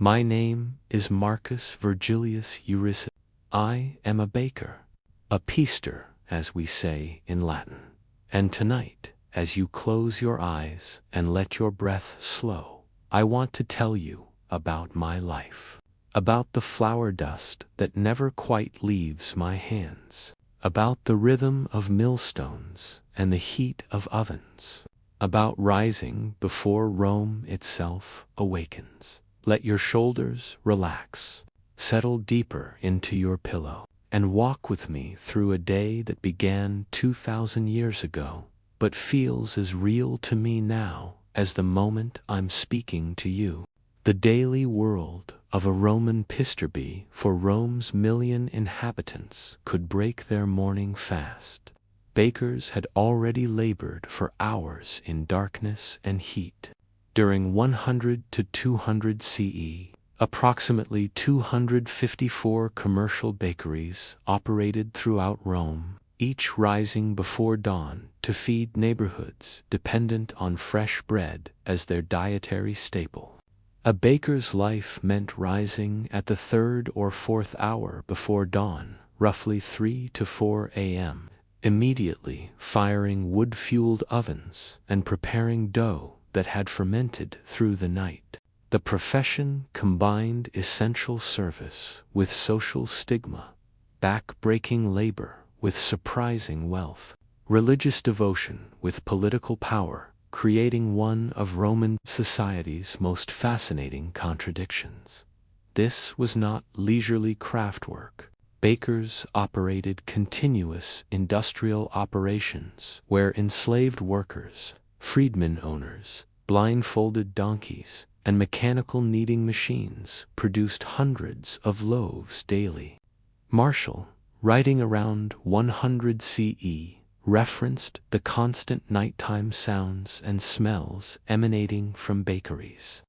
My name is Marcus Vergilius Eurysaces. I am a baker, a pister, as we say in Latin. And tonight, as you close your eyes and let your breath slow, I want to tell you about my life, about the flour dust that never quite leaves my hands, about the rhythm of millstones and the heat of ovens, about rising before Rome itself awakens. Let your shoulders relax, settle deeper into your pillow, and walk with me through a day that began 2,000 years ago, but feels as real to me now as the moment I'm speaking to you. The daily world of a Roman pisterbee for Rome's 1,000,000 inhabitants could break their morning fast. Bakers had already labored for hours in darkness and heat. During 100 to 200 CE, approximately 254 commercial bakeries operated throughout Rome, each rising before dawn to feed neighborhoods dependent on fresh bread as their dietary staple. A baker's life meant rising at the 3rd or 4th hour before dawn, roughly 3 to 4 a.m., immediately firing wood-fueled ovens and preparing dough that had fermented through the night. The profession combined essential service with social stigma, back-breaking labor with surprising wealth, religious devotion with political power, creating one of Roman society's most fascinating contradictions. This was not leisurely craftwork. Bakers operated continuous industrial operations where enslaved workers, freedmen owners, blindfolded donkeys, and mechanical kneading machines produced hundreds of loaves daily. Martial, writing around 100 CE, referenced the constant nighttime sounds and smells emanating from bakeries,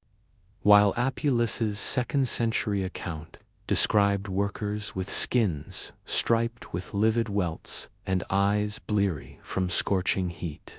while Apuleius's 2nd century account described workers with skins striped with livid welts and eyes bleary from scorching heat.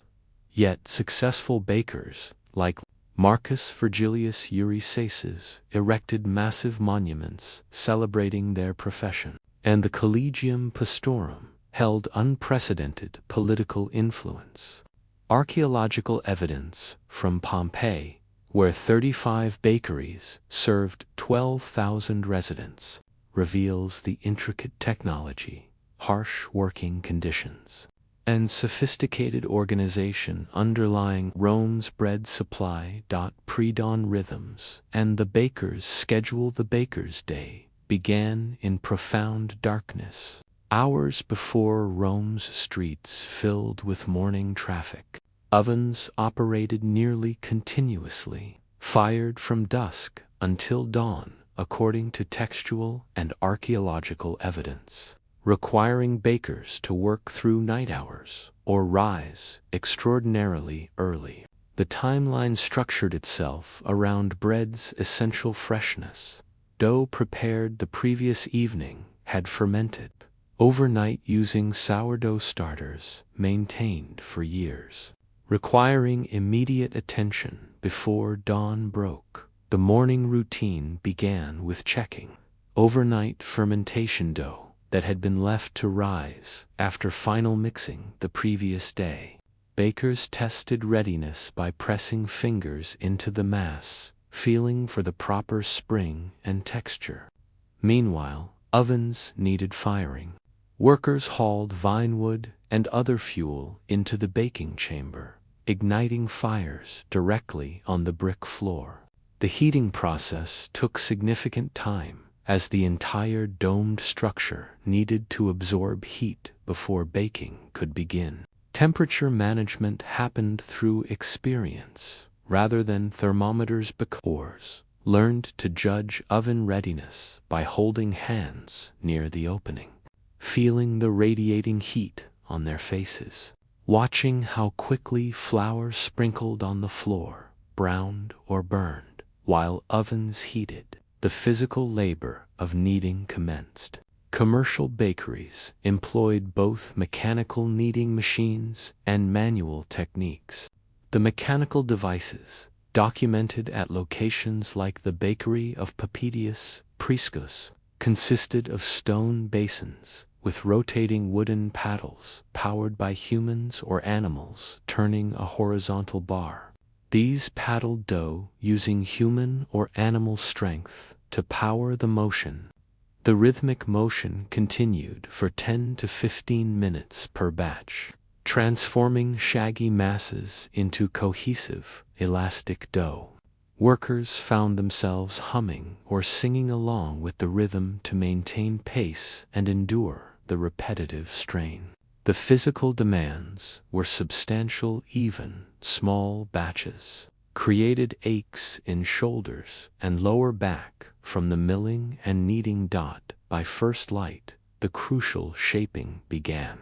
Yet successful bakers, like Marcus Vergilius Eurysaces, erected massive monuments celebrating their profession, and the Collegium Pastorum held unprecedented political influence. Archaeological evidence from Pompeii, where 35 bakeries served 12,000 residents, reveals the intricate technology, harsh working conditions, and sophisticated organization underlying Rome's bread supply. Pre-dawn rhythms and the baker's schedule. The baker's day began in profound darkness, hours before Rome's streets filled with morning traffic. Ovens operated nearly continuously, fired from dusk until dawn, according to textual and archaeological evidence, requiring bakers to work through night hours or rise extraordinarily early. The timeline structured itself around bread's essential freshness. Dough prepared the previous evening had fermented overnight using sourdough starters maintained for years, requiring immediate attention before dawn broke. The morning routine began with checking overnight fermentation dough that had been left to rise after final mixing the previous day. Bakers tested readiness by pressing fingers into the mass, feeling for the proper spring and texture. Meanwhile, ovens needed firing. Workers hauled vinewood and other fuel into the baking chamber, igniting fires directly on the brick floor. The heating process took significant time, as the entire domed structure needed to absorb heat before baking could begin. Temperature management happened through experience rather than thermometers. Bakers learned to judge oven readiness by holding hands near the opening, feeling the radiating heat on their faces, watching how quickly flour sprinkled on the floor, browned or burned, while ovens heated. The physical labor of kneading commenced. Commercial bakeries employed both mechanical kneading machines and manual techniques. The mechanical devices, documented at locations like the bakery of Papedius Priscus, consisted of stone basins with rotating wooden paddles powered by humans or animals turning a horizontal bar. These paddled dough using human or animal strength to power the motion. The rhythmic motion continued for 10 to 15 minutes per batch, transforming shaggy masses into cohesive, elastic dough. Workers found themselves humming or singing along with the rhythm to maintain pace and endure the repetitive strain. The physical demands were substantial. Even small batches created aches in shoulders and lower back from the milling and kneading. By first light, the crucial shaping began.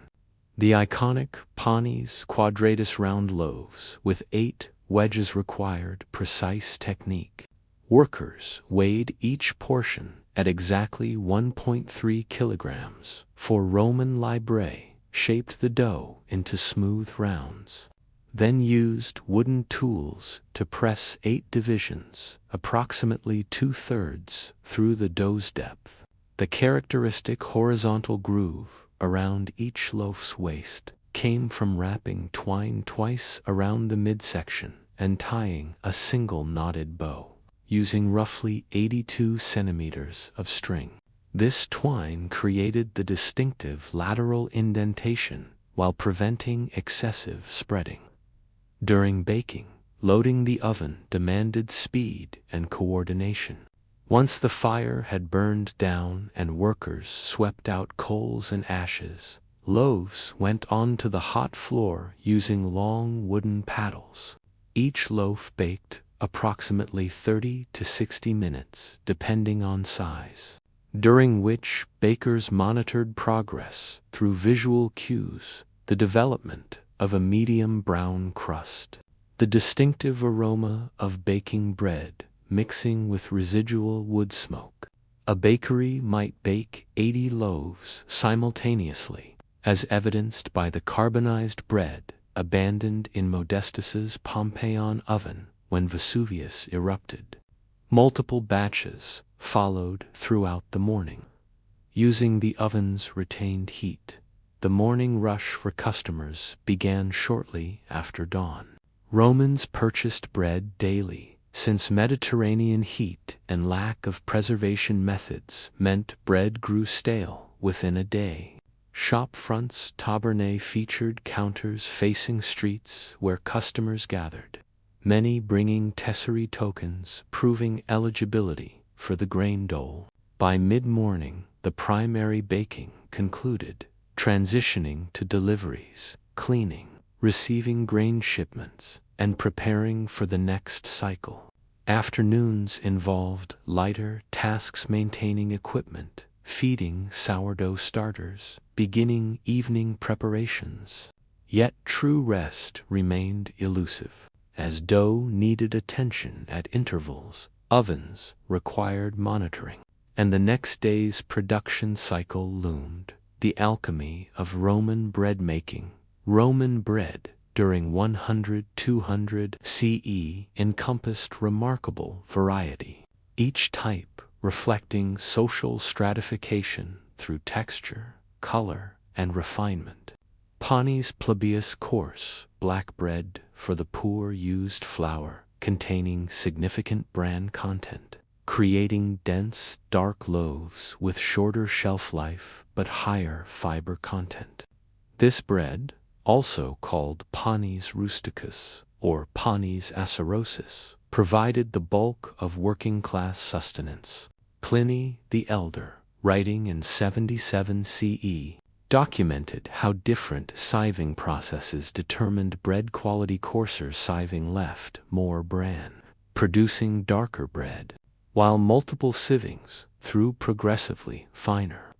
The iconic panis quadratus round loaves with 8 wedges required precise technique. Workers weighed each portion at exactly 1.3 kilograms. For Roman librae, shaped the dough into smooth rounds, then used wooden tools to press 8 divisions, approximately 2/3 through the dough's depth. The characteristic horizontal groove around each loaf's waist came from wrapping twine twice around the midsection and tying a single knotted bow, using roughly 82 centimeters of string. This twine created the distinctive lateral indentation while preventing excessive spreading. During baking, loading the oven demanded speed and coordination. Once the fire had burned down and workers swept out coals and ashes, loaves went onto the hot floor using long wooden paddles. Each loaf baked approximately 30 to 60 minutes, depending on size, during which bakers monitored progress through visual cues, the development of a medium brown crust, the distinctive aroma of baking bread mixing with residual wood smoke. A bakery might bake 80 loaves simultaneously, as evidenced by the carbonized bread abandoned in Modestus's Pompeian oven when Vesuvius erupted. Multiple batches followed throughout the morning, using the oven's retained heat. The morning rush for customers began shortly after dawn. Romans purchased bread daily, since Mediterranean heat and lack of preservation methods meant bread grew stale within a day. Shop fronts tabernae featured counters facing streets where customers gathered, many bringing tesserae tokens proving eligibility for the grain dole. By mid-morning, the primary baking concluded, transitioning to deliveries, cleaning, receiving grain shipments, and preparing for the next cycle. Afternoons involved lighter tasks, maintaining equipment, feeding sourdough starters, beginning evening preparations. Yet true rest remained elusive. As dough needed attention at intervals, ovens required monitoring, and the next day's production cycle loomed. The alchemy of Roman bread making. Roman bread during 100–200 CE encompassed remarkable variety, each type reflecting social stratification through texture, color, and refinement. Panis plebeius coarse, black bread for the poor used flour containing significant bran content, creating dense, dark loaves with shorter shelf life but higher fiber content. This bread, also called panis rusticus or panis acerosus, provided the bulk of working-class sustenance. Pliny the Elder, writing in 77 CE, documented how different sieving processes determined bread quality. Coarser sieving left more bran, producing darker bread, while multiple sievings threw progressively finer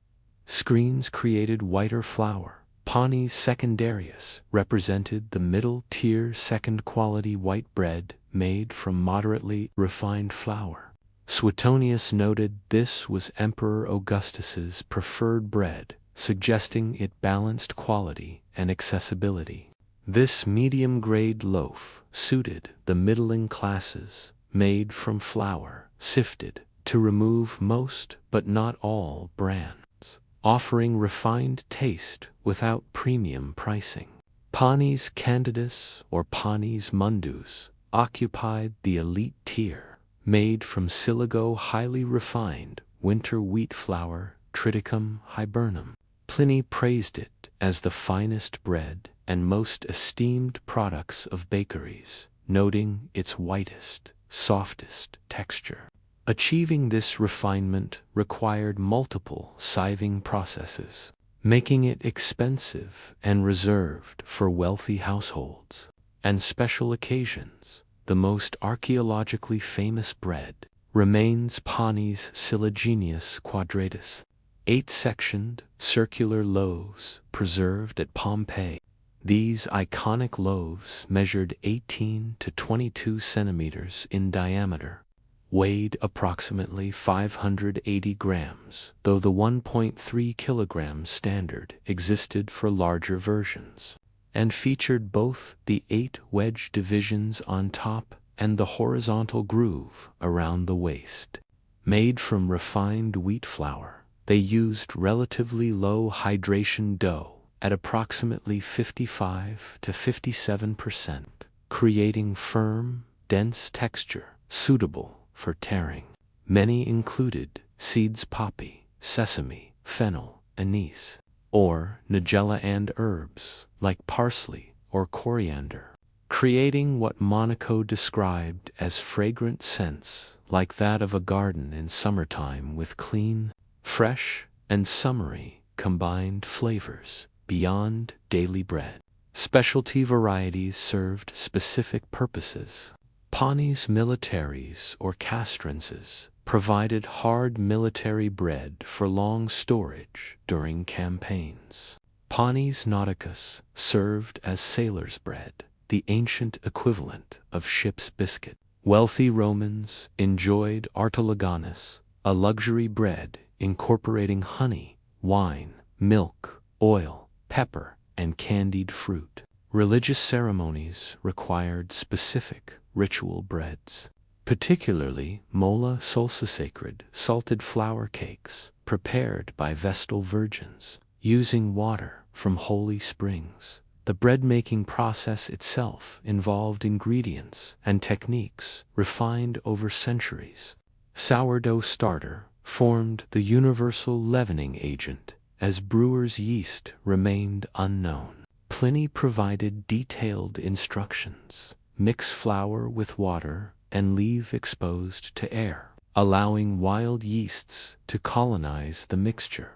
screens created whiter flour. Panis secundarius represented the middle-tier second-quality white bread made from moderately refined flour. Suetonius noted this was Emperor Augustus's preferred bread, suggesting it balanced quality and accessibility. This medium-grade loaf suited the middling classes, made from flour, sifted to remove most but not all brands, offering refined taste without premium pricing. Panis candidus or Panis mundus occupied the elite tier, made from siligo highly refined winter wheat flour Triticum hibernum. Pliny praised it as the finest bread and most esteemed products of bakeries, noting its whitest, softest texture. Achieving this refinement required multiple sieving processes, making it expensive and reserved for wealthy households and special occasions. The most archaeologically famous bread remains Panis Silagenius quadratus, 8-sectioned, circular loaves preserved at Pompeii. These iconic loaves measured 18 to 22 centimeters in diameter, weighed approximately 580 grams, though the 1.3 kilogram standard existed for larger versions, and featured both the 8 wedge divisions on top and the horizontal groove around the waist. Made from refined wheat flour, they used relatively low hydration dough at approximately 55 to 57%, creating firm, dense texture suitable for tearing. Many included seeds poppy, sesame, fennel, anise, or nigella and herbs like parsley or coriander, creating what Monaco described as fragrant scents like that of a garden in summertime with clean, fresh, and summery combined flavors beyond daily bread. Specialty varieties served specific purposes. Panis militaris or castrenses provided hard military bread for long storage during campaigns. Panis nauticus served as sailor's bread, the ancient equivalent of ship's biscuit. Wealthy Romans enjoyed artolaganus, a luxury bread incorporating honey, wine, milk, oil, pepper, and candied fruit. Religious ceremonies required specific ritual breads, particularly molla solsicacrid salted flour cakes prepared by Vestal virgins using water from holy springs. The bread-making process itself involved ingredients and techniques refined over centuries. Sourdough starter formed the universal leavening agent, as brewer's yeast remained unknown. Pliny provided detailed instructions: mix flour with water and leave exposed to air, allowing wild yeasts to colonize the mixture.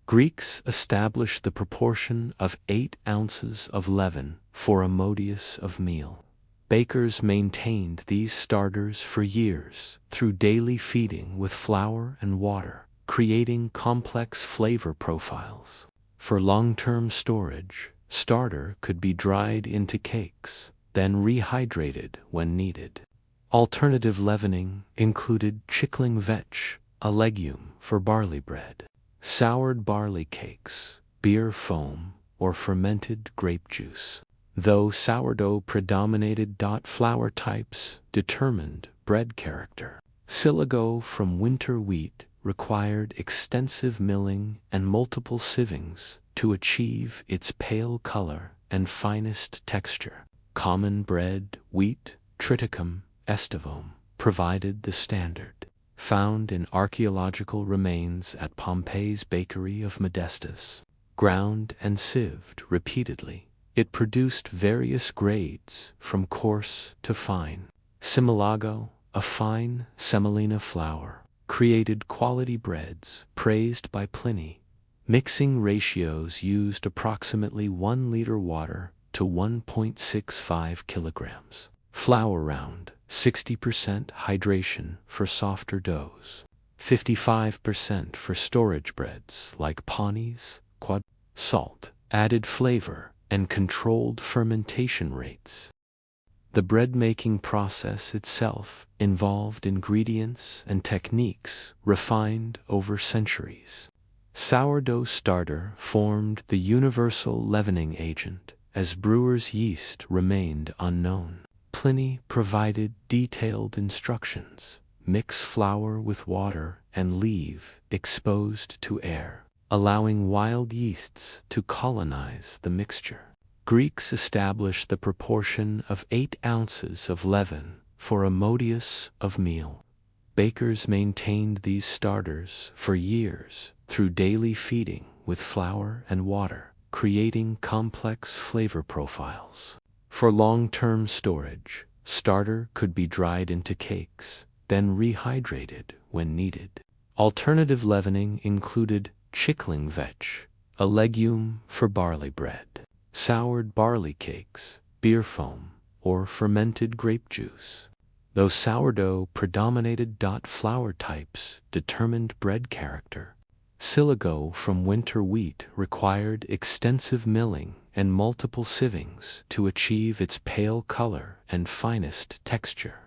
Greeks established the proportion of 8 ounces of leaven for a modius of meal. Bakers maintained these starters for years through daily feeding with flour and water, creating complex flavor profiles. For long-term storage, starter could be dried into cakes, then rehydrated when needed. Alternative leavening included chickling vetch, a legume for barley bread, soured barley cakes, beer foam, or fermented grape juice. Though sourdough predominated, flour types determined bread character. Siligo from winter wheat required extensive milling and multiple sievings to achieve its pale color and finest texture. Common bread wheat, Triticum, estivum, provided the standard. Found in archaeological remains at Pompeii's bakery of Modestus, ground and sieved repeatedly, it produced various grades from coarse to fine. Similago, a fine semolina flour, created quality breads praised by Pliny. Mixing ratios used approximately 1 liter water to 1.65 kilograms. Flour round, 60% hydration for softer doughs, 55% for storage breads like panis, quad. Salt, added flavor, and controlled fermentation rates. The bread-making process itself involved ingredients and techniques refined over centuries. Sourdough starter formed the universal leavening agent, as brewers' yeast remained unknown. Pliny provided detailed instructions: mix flour with water and leave exposed to air, allowing wild yeasts to colonize the mixture. Greeks established the proportion of 8 ounces of leaven for a modius of meal. Bakers maintained these starters for years through daily feeding with flour and water, creating complex flavor profiles. For long-term storage, starter could be dried into cakes, then rehydrated when needed. Alternative leavening included chickling vetch, a legume for barley bread, soured barley cakes, beer foam, or fermented grape juice. Though sourdough predominated, flour types determined bread character. Siligo from winter wheat required extensive milling and multiple sievings to achieve its pale color and finest texture.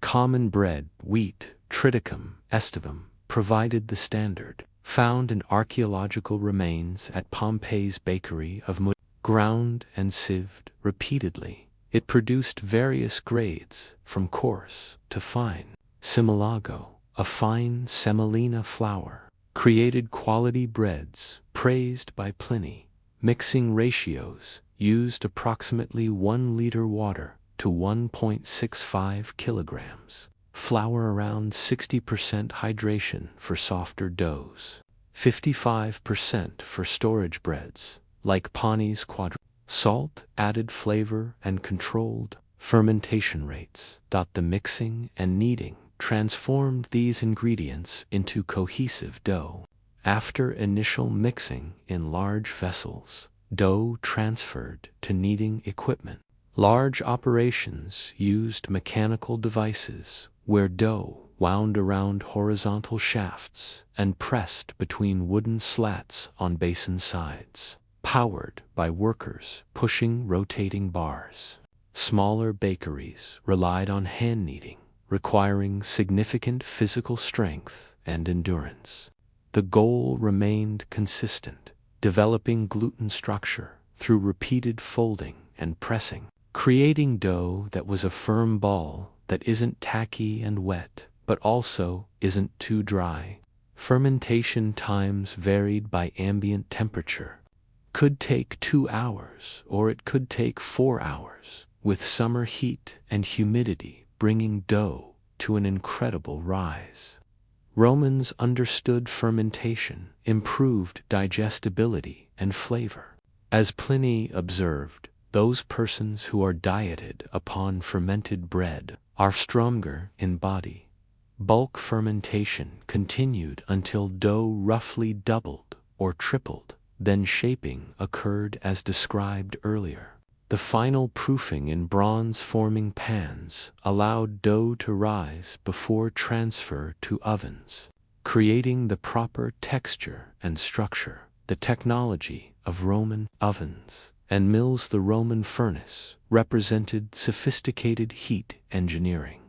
Common bread wheat, triticum, estivum, provided the standard, found in archaeological remains at Pompeii's bakery of mud. Ground and sieved repeatedly, it produced various grades, from coarse to fine. Similago, a fine semolina flour, created quality breads praised by Pliny. Mixing ratios used approximately 1 liter water to 1.65 kilograms. Flour around 60% hydration for softer doughs, 55% for storage breads, like Pani's quadra. Salt added flavor and controlled fermentation rates. The mixing and kneading transformed these ingredients into cohesive dough. After initial mixing in large vessels, dough transferred to kneading equipment. Large operations used mechanical devices where dough wound around horizontal shafts and pressed between wooden slats on basin sides, powered by workers pushing rotating bars. Smaller bakeries relied on hand kneading, requiring significant physical strength and endurance. The goal remained consistent: developing gluten structure through repeated folding and pressing, creating dough that was a firm ball that isn't tacky and wet, but also isn't too dry. Fermentation times varied by ambient temperature. Could take 2 hours, or it could take 4 hours, with summer heat and humidity bringing dough to an incredible rise. Romans understood fermentation improved digestibility and flavor. As Pliny observed, those persons who are dieted upon fermented bread are stronger in body. Bulk fermentation continued until dough roughly doubled or tripled, then shaping occurred as described earlier. The final proofing in bronze-forming pans allowed dough to rise before transfer to ovens, creating the proper texture and structure. The technology of Roman ovens and mills, the Roman furnace, represented sophisticated heat engineering.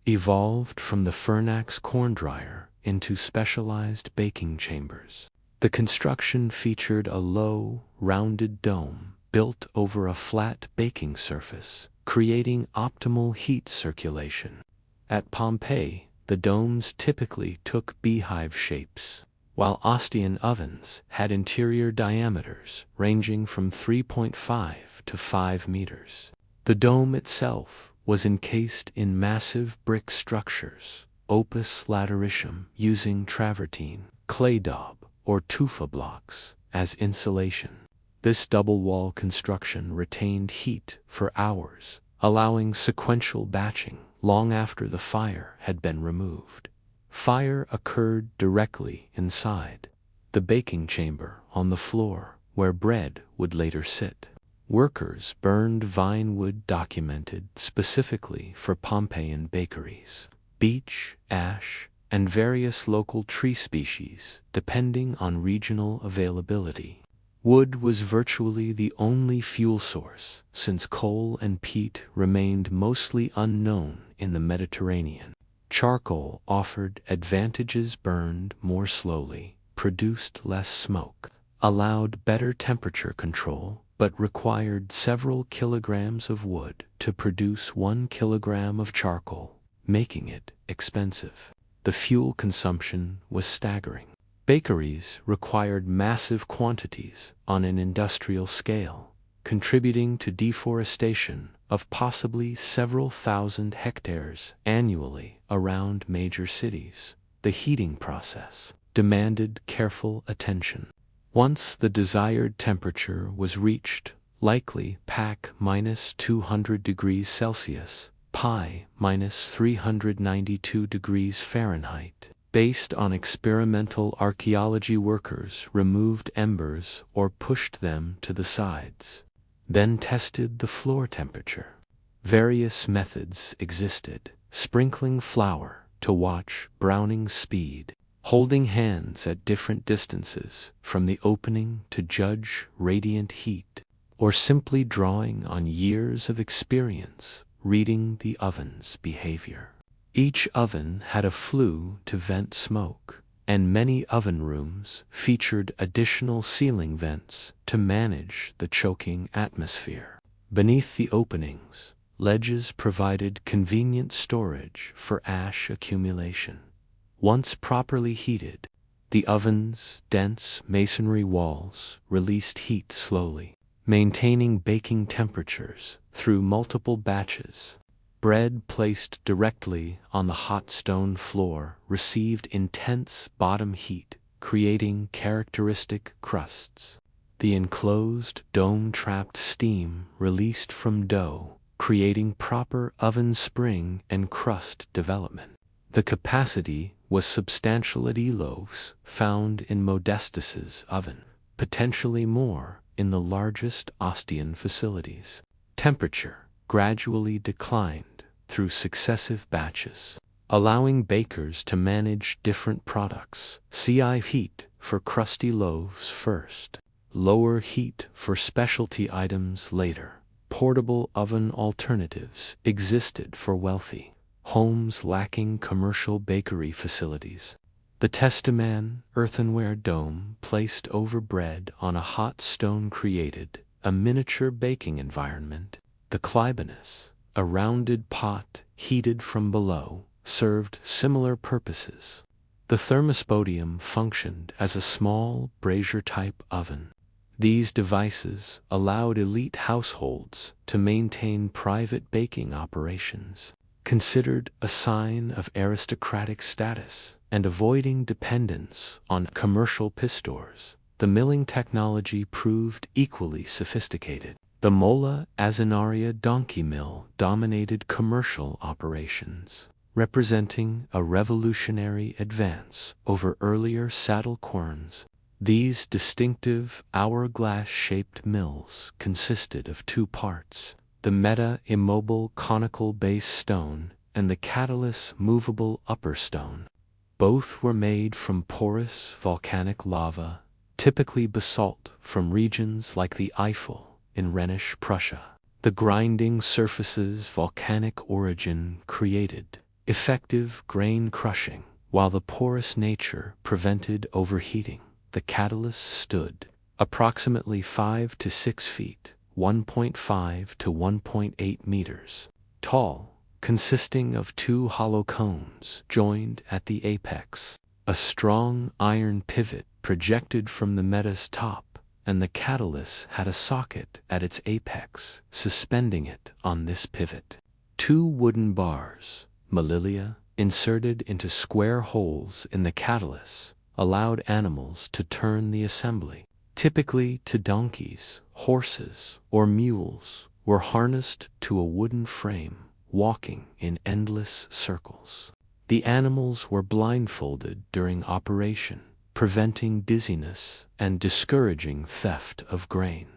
Evolved from the Fernax corn dryer into specialized baking chambers. The construction featured a low, rounded dome built over a flat baking surface, creating optimal heat circulation. At Pompeii, the domes typically took beehive shapes, while Ostian ovens had interior diameters ranging from 3.5 to 5 meters. The dome itself was encased in massive brick structures, opus lateritium, using travertine, clay daub, or tufa blocks as insulation. This double-wall construction retained heat for hours, allowing sequential batching long after the fire had been removed. Fire occurred directly inside the baking chamber on the floor where bread would later sit. Workers burned vine wood, documented specifically for Pompeian bakeries, beech, ash, and various local tree species, depending on regional availability. Wood was virtually the only fuel source, since coal and peat remained mostly unknown in the Mediterranean. Charcoal offered advantages: burned more slowly, produced less smoke, allowed better temperature control, but required several kilograms of wood to produce 1 kilogram of charcoal, making it expensive. The fuel consumption was staggering. Bakeries required massive quantities on an industrial scale, contributing to deforestation of possibly several thousand hectares annually around major cities. The heating process demanded careful attention. Once the desired temperature was reached, likely pack -200 degrees Celsius, pi -392 degrees Fahrenheit, based on experimental archaeology, workers removed embers or pushed them to the sides, then tested the floor temperature. Various methods existed: sprinkling flour to watch browning speed, holding hands at different distances from the opening to judge radiant heat, or simply drawing on years of experience reading the oven's behavior. Each oven had a flue to vent smoke, and many oven rooms featured additional ceiling vents to manage the choking atmosphere. Beneath the openings, ledges provided convenient storage for ash accumulation. Once properly heated, the oven's dense masonry walls released heat slowly, maintaining baking temperatures through multiple batches. Bread placed directly on the hot stone floor received intense bottom heat, creating characteristic crusts. The enclosed dome trapped steam released from dough, creating proper oven spring and crust development. The capacity was substantial at loaves found in Modestus's oven, potentially more in the largest Ostian facilities. Temperature gradually declined through successive batches, allowing bakers to manage different products. CI heat for crusty loaves first, lower heat for specialty items later. Portable oven alternatives existed for wealthy homes lacking commercial bakery facilities. The testaman earthenware dome placed over bread on a hot stone created a miniature baking environment. The clibanus, a rounded pot heated from below, served similar purposes. The thermospodium functioned as a small brazier-type oven. These devices allowed elite households to maintain private baking operations, considered a sign of aristocratic status, and avoiding dependence on commercial pistors. The milling technology proved equally sophisticated. The Mola Azenaria donkey mill dominated commercial operations, representing a revolutionary advance over earlier saddle querns. These distinctive hourglass-shaped mills consisted of two parts: the meta-immobile conical base stone and the catalyst movable upper stone. Both were made from porous volcanic lava, typically basalt from regions like the Eifel in Rhenish Prussia. The grinding surface's volcanic origin created effective grain crushing, while the porous nature prevented overheating. The catalyst stood approximately 5 to 6 feet, 1.5 to 1.8 meters tall, consisting of two hollow cones joined at the apex. A strong iron pivot projected from the meta's top, and the catalyst had a socket at its apex, suspending it on this pivot. Two wooden bars, mililia, inserted into square holes in the catalyst, allowed animals to turn the assembly. Typically to donkeys, horses, or mules, were harnessed to a wooden frame, walking in endless circles. The animals were blindfolded during operation, preventing dizziness and discouraging theft of grain.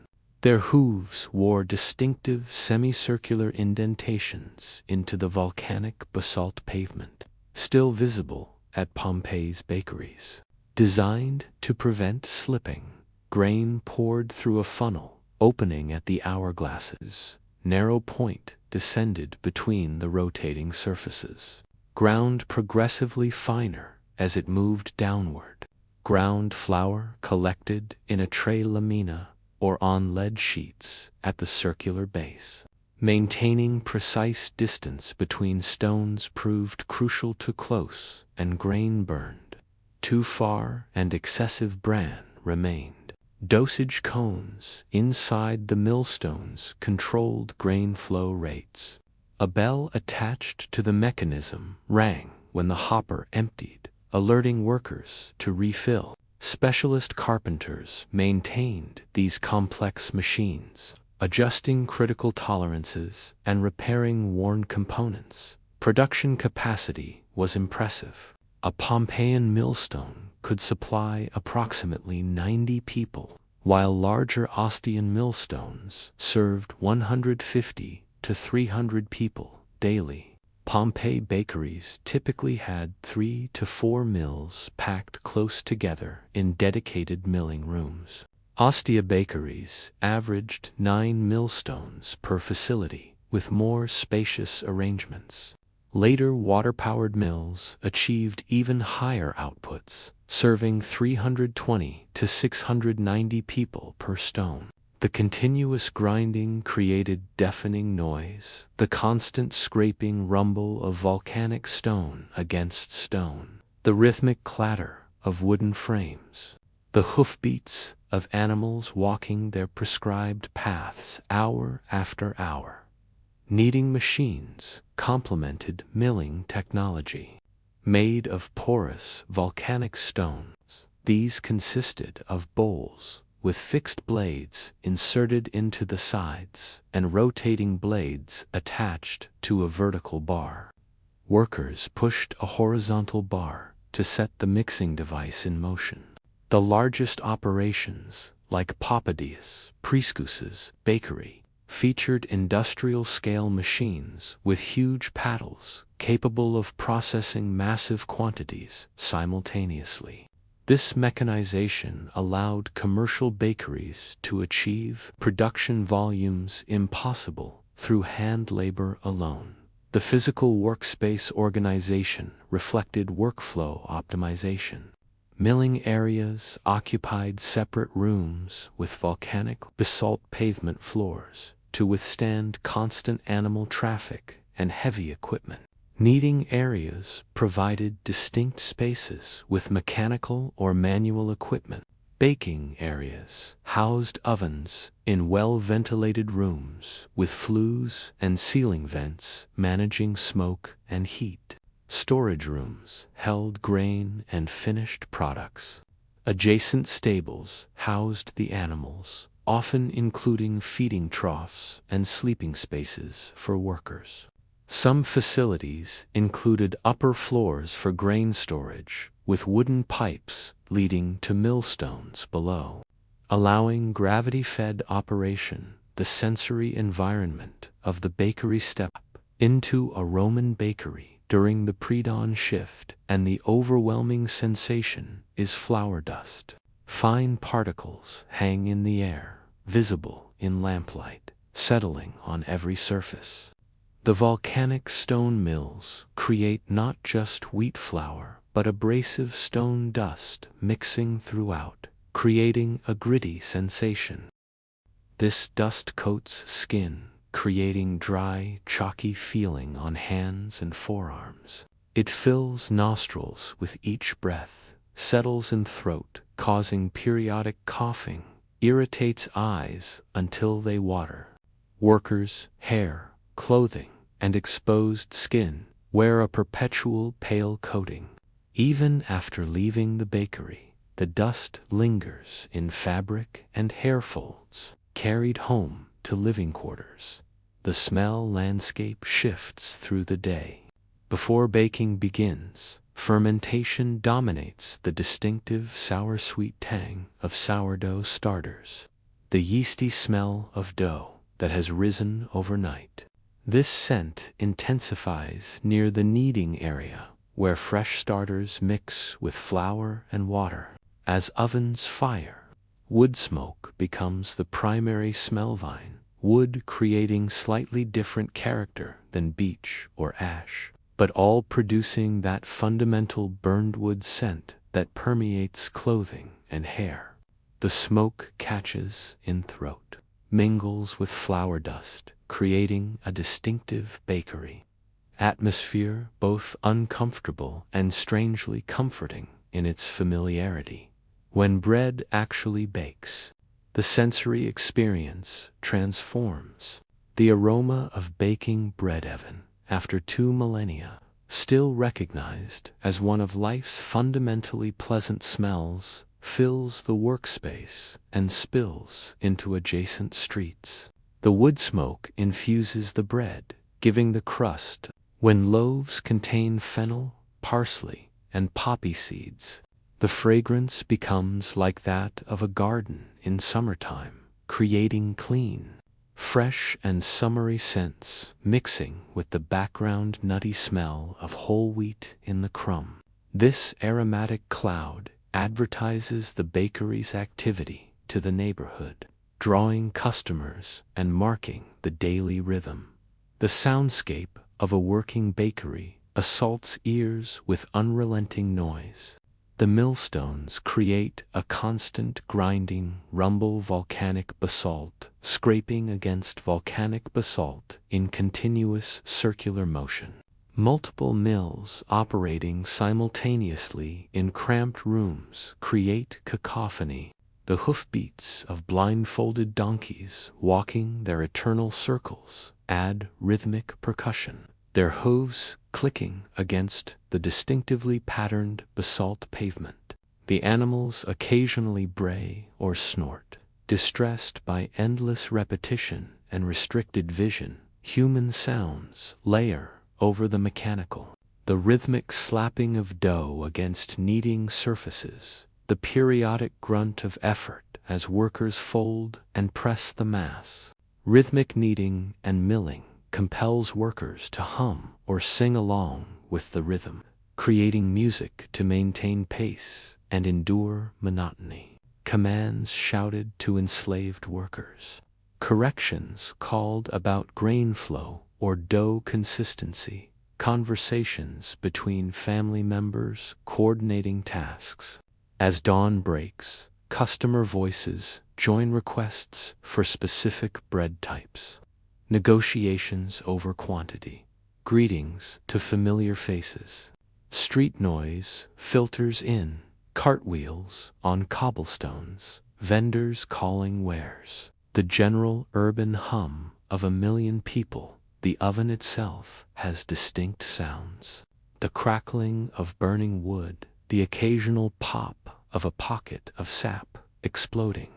Their hooves wore distinctive semicircular indentations into the volcanic basalt pavement, still visible at Pompeii's bakeries. Designed to prevent slipping, grain poured through a funnel opening at the hourglasses. Narrow point descended between the rotating surfaces, ground progressively finer as it moved downward. Ground flour collected in a tray lamina or on lead sheets at the circular base. Maintaining precise distance between stones proved crucial to close and grain burned. Too far and excessive bran remained. Dosage cones inside the millstones controlled grain flow rates. A bell attached to the mechanism rang when the hopper emptied, alerting workers to refill. Specialist carpenters maintained these complex machines, adjusting critical tolerances and repairing worn components. Production capacity was impressive. A Pompeian millstone could supply approximately 90 people, while larger Ostian millstones served 150 to 300 people daily. Pompeii bakeries typically had 3 to 4 mills packed close together in dedicated milling rooms. Ostia bakeries averaged 9 millstones per facility, with more spacious arrangements. Later water-powered mills achieved even higher outputs, serving 320 to 690 people per stone. The continuous grinding created deafening noise, the constant scraping rumble of volcanic stone against stone, the rhythmic clatter of wooden frames, the hoofbeats of animals walking their prescribed paths hour after hour. Kneading machines complemented milling technology. Made of porous volcanic stones, these consisted of bowls with fixed blades inserted into the sides and rotating blades attached to a vertical bar. Workers pushed a horizontal bar to set the mixing device in motion. The largest operations, like Pappadius Priscus's bakery, featured industrial-scale machines with huge paddles capable of processing massive quantities simultaneously. This mechanization allowed commercial bakeries to achieve production volumes impossible through hand labor alone. The physical workspace organization reflected workflow optimization. Milling areas occupied separate rooms with volcanic basalt pavement floors to withstand constant animal traffic and heavy equipment. Kneading areas provided distinct spaces with mechanical or manual equipment. Baking areas housed ovens in well-ventilated rooms with flues and ceiling vents managing smoke and heat. Storage rooms held grain and finished products. Adjacent stables housed the animals, often including feeding troughs and sleeping spaces for workers. Some facilities included upper floors for grain storage, with wooden pipes leading to millstones below, allowing gravity-fed operation. The sensory environment of the bakery step into a Roman bakery during the pre-dawn shift, and the overwhelming sensation is flour dust. Fine particles hang in the air, visible in lamplight, settling on every surface. The volcanic stone mills create not just wheat flour, but abrasive stone dust mixing throughout, creating a gritty sensation. This dust coats skin, creating dry, chalky feeling on hands and forearms. It fills nostrils with each breath, settles in throat, causing periodic coughing, irritates eyes until they water. Workers' hair, clothing, and exposed skin wear a perpetual pale coating. Even after leaving the bakery, the dust lingers in fabric and hair folds, carried home to living quarters. The smell landscape shifts through the day. Before baking begins, fermentation dominates the distinctive sour-sweet tang of sourdough starters, the yeasty smell of dough that has risen overnight. This scent intensifies near the kneading area, where fresh starters mix with flour and water. As ovens fire, wood smoke becomes the primary smell vine, wood creating slightly different character than beech or ash, but all producing that fundamental burned wood scent that permeates clothing and hair. The smoke catches in throat, mingles with flour dust, creating a distinctive bakery atmosphere, both uncomfortable and strangely comforting in its familiarity. When bread actually bakes, the sensory experience transforms. The aroma of baking bread oven, after 2 millennia, still recognized as one of life's fundamentally pleasant smells, fills the workspace and spills into adjacent streets. The wood smoke infuses the bread, giving the crust. When loaves contain fennel, parsley, and poppy seeds, the fragrance becomes like that of a garden in summertime, creating clean, fresh and summery scents mixing with the background nutty smell of whole wheat in the crumb. This aromatic cloud advertises the bakery's activity to the neighborhood, drawing customers and marking the daily rhythm. The soundscape of a working bakery assaults ears with unrelenting noise. The millstones create a constant grinding rumble, volcanic basalt scraping against volcanic basalt in continuous circular motion. Multiple mills operating simultaneously in cramped rooms create cacophony. The hoofbeats of blindfolded donkeys walking their eternal circles add rhythmic percussion, their hooves clicking against the distinctively patterned basalt pavement. The animals occasionally bray or snort, distressed by endless repetition and restricted vision. Human sounds layer over the mechanical. The rhythmic slapping of dough against kneading surfaces, the periodic grunt of effort as workers fold and press the mass. Rhythmic kneading and milling compels workers to hum or sing along with the rhythm, creating music to maintain pace and endure monotony. Commands shouted to enslaved workers. Corrections called about grain flow or dough consistency. Conversations between family members coordinating tasks. As dawn breaks, customer voices join requests for specific bread types. Negotiations over quantity. Greetings to familiar faces. Street noise filters in. Cartwheels on cobblestones. Vendors calling wares. The general urban hum of a million people. The oven itself has distinct sounds. The crackling of burning wood. The occasional pop of a pocket of sap exploding.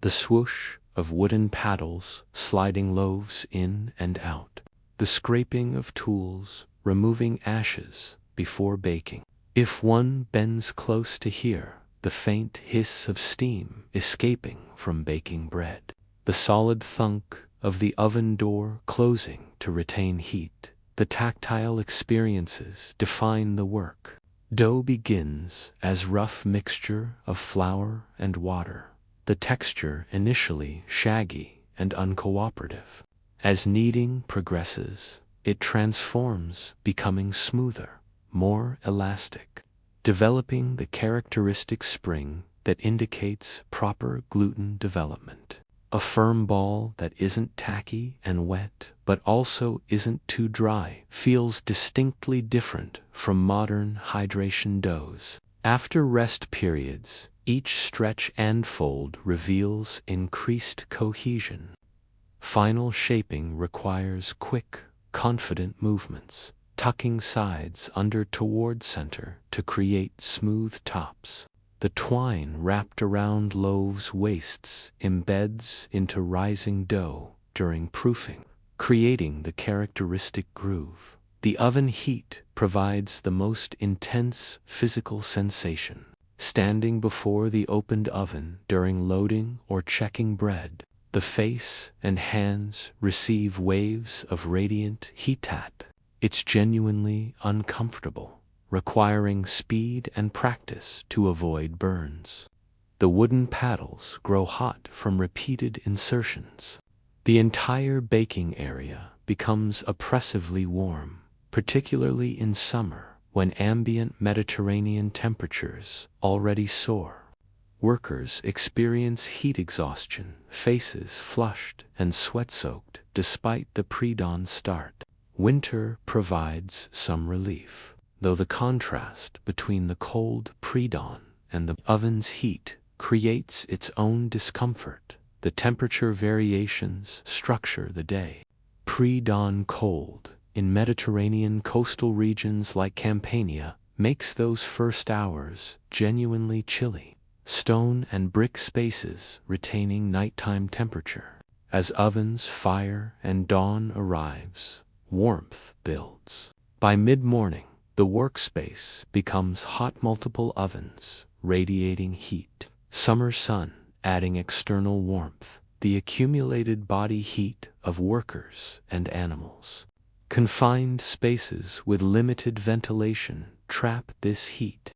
The swoosh of wooden paddles sliding loaves in and out. The scraping of tools removing ashes before baking. If one bends close to hear the faint hiss of steam escaping from baking bread. The solid thunk of the oven door closing to retain heat. The tactile experiences define the work. Dough begins as rough mixture of flour and water. The texture initially shaggy and uncooperative. As kneading progresses, it transforms, becoming smoother, more elastic, developing the characteristic spring that indicates proper gluten development. A firm ball that isn't tacky and wet, but also isn't too dry, feels distinctly different from modern hydration doughs. After rest periods, each stretch and fold reveals increased cohesion. Final shaping requires quick, confident movements, tucking sides under toward center to create smooth tops. The twine wrapped around loaves' waists embeds into rising dough during proofing, creating the characteristic groove. The oven heat provides the most intense physical sensation. Standing before the opened oven during loading or checking bread, the face and hands receive waves of radiant heat. It's genuinely uncomfortable, requiring speed and practice to avoid burns. The wooden paddles grow hot from repeated insertions. The entire baking area becomes oppressively warm, particularly in summer when ambient Mediterranean temperatures already soar. Workers experience heat exhaustion, faces flushed and sweat-soaked despite the pre-dawn start. Winter provides some relief, though the contrast between the cold pre-dawn and the oven's heat creates its own discomfort. The temperature variations structure the day. Pre-dawn cold in Mediterranean coastal regions like Campania makes those first hours genuinely chilly. Stone and brick spaces retaining nighttime temperature. As ovens fire and dawn arrives, warmth builds. By mid-morning, the workspace becomes hot. Multiple ovens radiating heat. Summer sun adding external warmth. The accumulated body heat of workers and animals. Confined spaces with limited ventilation trap this heat.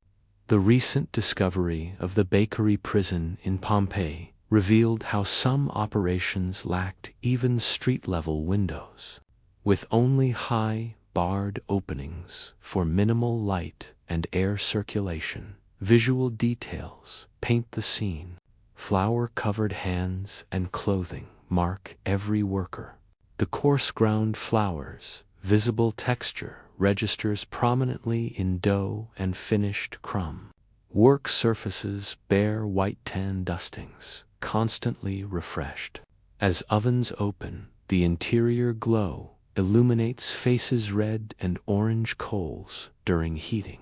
The recent discovery of the bakery prison in Pompeii revealed how some operations lacked even street-level windows. With only high, barred openings for minimal light and air circulation, visual details paint the scene. Flour-covered hands and clothing mark every worker. The coarse-ground flour's visible texture registers prominently in dough and finished crumb. Work surfaces bear white tan dustings, constantly refreshed. As ovens open, the interior glow illuminates faces. Red and orange coals during heating.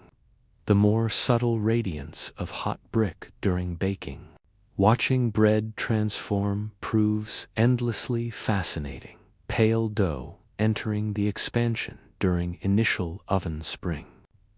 The more subtle radiance of hot brick during baking. Watching bread transform proves endlessly fascinating. Pale dough entering the expansion during initial oven spring.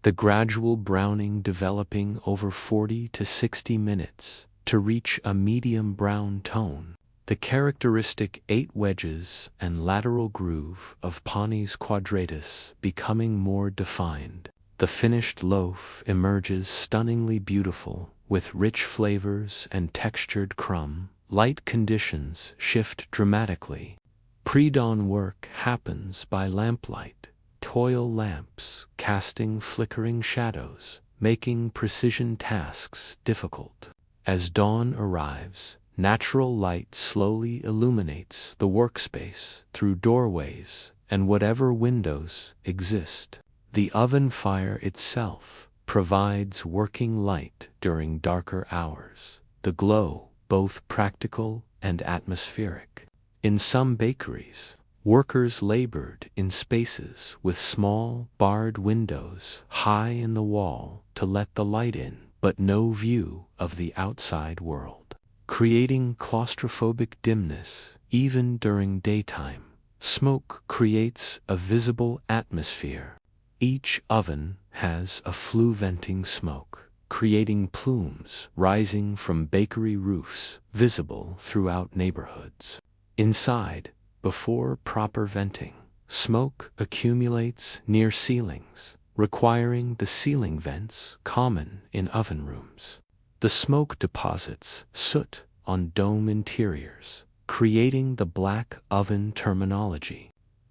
The gradual browning developing over 40 to 60 minutes to reach a medium brown tone. The characteristic 8 wedges and lateral groove of panis quadratus becoming more defined. The finished loaf emerges stunningly beautiful, with rich flavors and textured crumb. Light conditions shift dramatically. Pre-dawn work happens by lamplight. Toil lamps casting flickering shadows, making precision tasks difficult. As dawn arrives, natural light slowly illuminates the workspace through doorways and whatever windows exist. The oven fire itself provides working light during darker hours. The glow, both practical and atmospheric. In some bakeries, workers labored in spaces with small, barred windows high in the wall to let the light in, but no view of the outside world, creating claustrophobic dimness even during daytime. Smoke creates a visible atmosphere. Each oven has a flue-venting smoke, creating plumes rising from bakery roofs visible throughout neighborhoods. Inside, before proper venting, smoke accumulates near ceilings, requiring the ceiling vents common in oven rooms. The smoke deposits soot on dome interiors, creating the black oven terminology.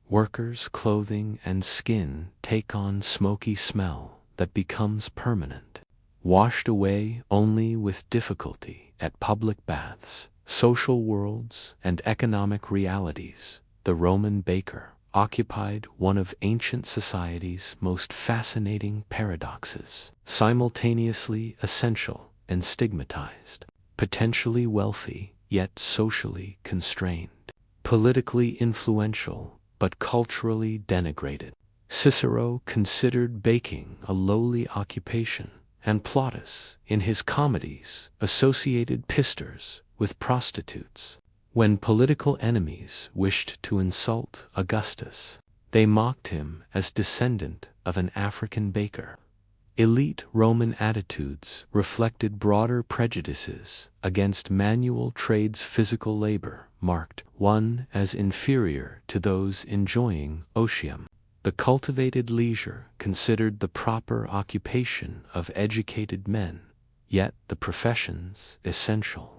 Workers' clothing and skin take on smoky smell that becomes permanent, washed away only with difficulty at public baths, social worlds, and economic realities. The Roman baker occupied one of ancient society's most fascinating paradoxes, simultaneously essential and stigmatized, potentially wealthy yet socially constrained, politically influential but culturally denigrated. Cicero considered baking a lowly occupation, and Plautus, in his comedies, associated pistors with prostitutes. When political enemies wished to insult Augustus, they mocked him as descendant of an African baker. Elite Roman attitudes reflected broader prejudices against manual trades. Physical labor marked one as inferior to those enjoying otium. The cultivated leisure considered the proper occupation of educated men, yet the professions essential.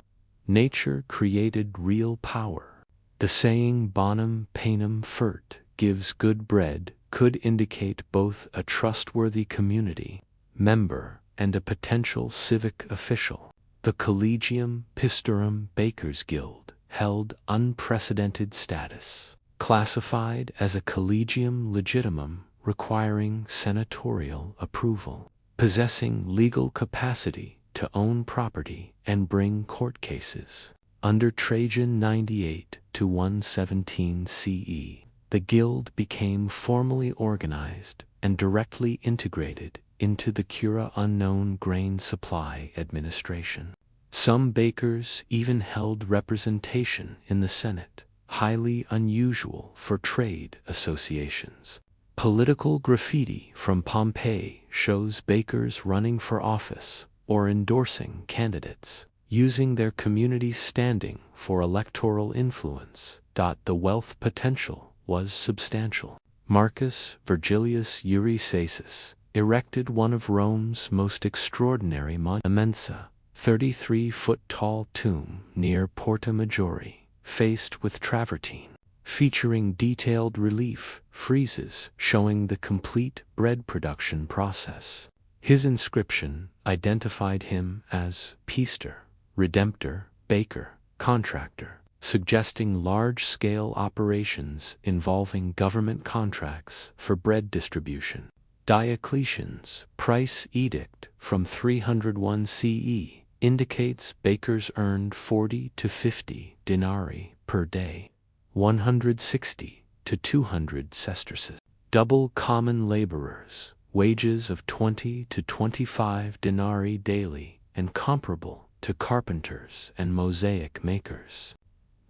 Nature created real power. The saying bonum panem fert gives good bread could indicate both a trustworthy community member and a potential civic official. The Collegium Pistorum Bakers Guild held unprecedented status, classified as a collegium legitimum requiring senatorial approval, possessing legal capacity to own property and bring court cases. Under Trajan 98 to 117 CE, the guild became formally organized and directly integrated into the Cura Unknown Grain Supply Administration. Some bakers even held representation in the Senate, highly unusual for trade associations. Political graffiti from Pompeii shows bakers running for office or endorsing candidates, using their community's standing for electoral influence. The wealth potential was substantial. Marcus Vergilius Eurysaces erected one of Rome's most extraordinary monuments, 33-foot-tall tomb near Porta Maggiore, faced with travertine, featuring detailed relief friezes showing the complete bread production process. His inscription identified him as Pister, Redemptor, Baker, Contractor, suggesting large-scale operations involving government contracts for bread distribution. Diocletian's price edict from 301 CE indicates bakers earned 40 to 50 denarii per day, 160 to 200 sesterces. Double common laborers, wages of 20 to 25 denarii daily, and comparable to carpenters and mosaic makers.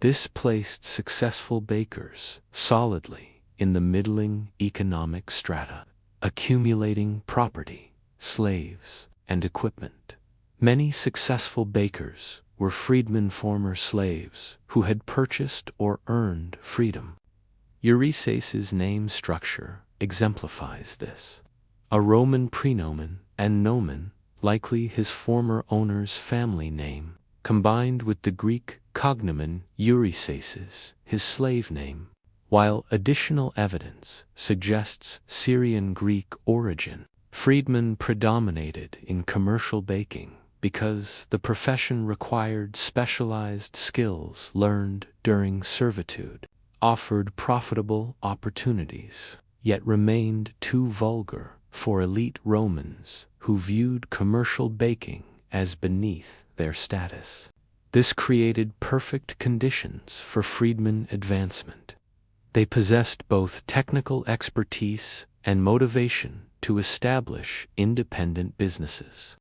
This placed successful bakers solidly in the middling economic strata, accumulating property, slaves, and equipment. Many successful bakers were freedmen, former slaves who had purchased or earned freedom. Eurysaces' name structure exemplifies this. A Roman prenomen and nomen, likely his former owner's family name, combined with the Greek cognomen Eurysaces, his slave name, while additional evidence suggests Syrian Greek origin. Freedmen predominated in commercial baking because the profession required specialized skills learned during servitude, offered profitable opportunities, yet remained too vulgar for elite Romans who viewed commercial baking as beneath their status. This created perfect conditions for freedmen advancement. They possessed both technical expertise and motivation to establish independent businesses.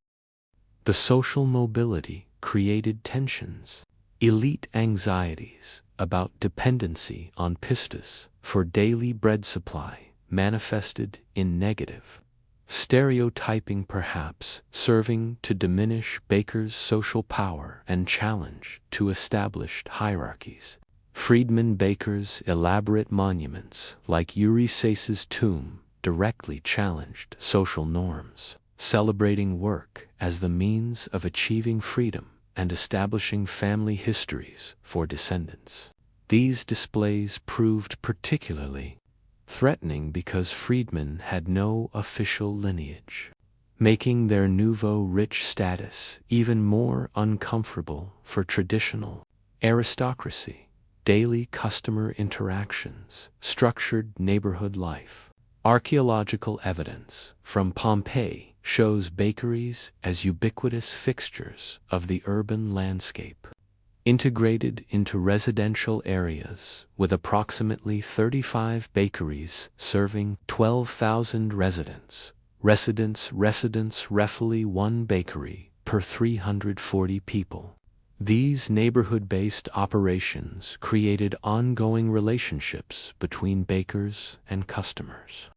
The social mobility created tensions. Elite anxieties about dependency on pistis for daily bread supply manifested in negative stereotyping, perhaps serving to diminish bakers' social power and challenge to established hierarchies. Freedmen bakers' elaborate monuments, like Eurysaces' tomb, directly challenged social norms, celebrating work as the means of achieving freedom and establishing family histories for descendants. These displays proved particularly threatening because freedmen had no official lineage, making their nouveau rich status even more uncomfortable for traditional aristocracy. Daily customer interactions, structured neighborhood life. Archaeological evidence from Pompeii shows bakeries as ubiquitous fixtures of the urban landscape, integrated into residential areas with approximately 35 bakeries serving 12,000 residents. Roughly one bakery per 340 people. These neighborhood-based operations created ongoing relationships between bakers and customers.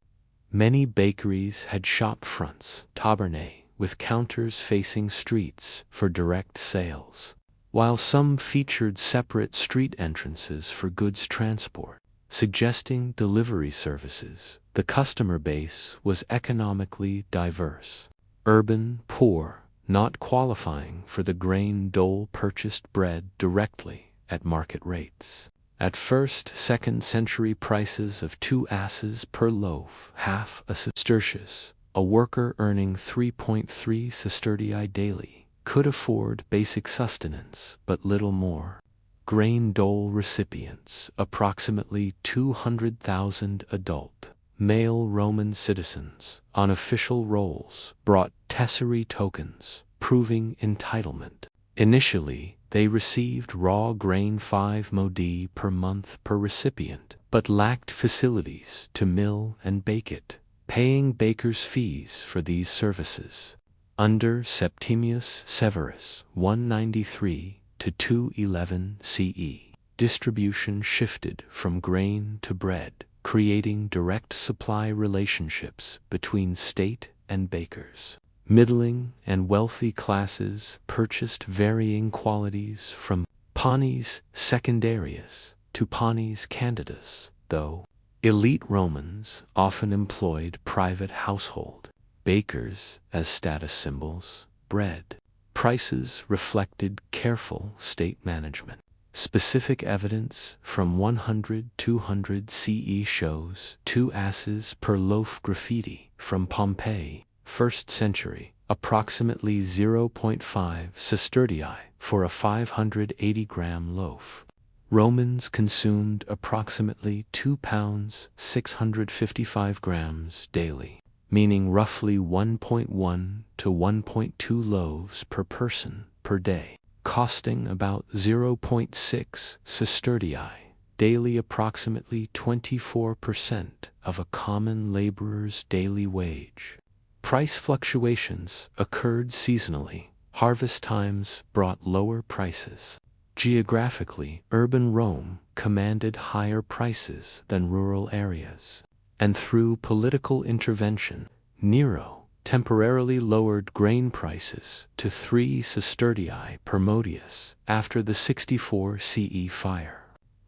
Many bakeries had shop fronts, tabernae, with counters facing streets for direct sales, while some featured separate street entrances for goods transport, suggesting delivery services. The customer base was economically diverse. Urban, poor, not qualifying for the grain dole, purchased bread directly at market rates. At 1st-2nd century prices of 2 asses per loaf, half a sestertius, a worker earning 3.3 sestertii daily, could afford basic sustenance but little more. Grain dole recipients, approximately 200,000 adult, male Roman citizens, on official rolls, brought tesserae tokens, proving entitlement. Initially, they received raw grain 5 modi per month per recipient, but lacked facilities to mill and bake it, paying bakers' fees for these services. Under Septimius Severus 193 to 211 CE, distribution shifted from grain to bread, creating direct supply relationships between state and bakers. Middling and wealthy classes purchased varying qualities from panis secundarius to panis candidus, though elite Romans often employed private household bakers as status symbols. Bread prices reflected careful state management. Specific evidence from 100–200 CE shows 2 asses per loaf graffiti from Pompeii, 1st century, approximately 0.5 sestertii for a 580-gram loaf. Romans consumed approximately 2 pounds 655 grams daily, meaning roughly 1.1 to 1.2 loaves per person per day, costing about 0.6 sestertii daily, approximately 24% of a common laborer's daily wage. Price fluctuations occurred seasonally. Harvest times brought lower prices. Geographically, urban Rome commanded higher prices than rural areas. And through political intervention, Nero temporarily lowered grain prices to 3 sestertii per modius after the 64 CE fire.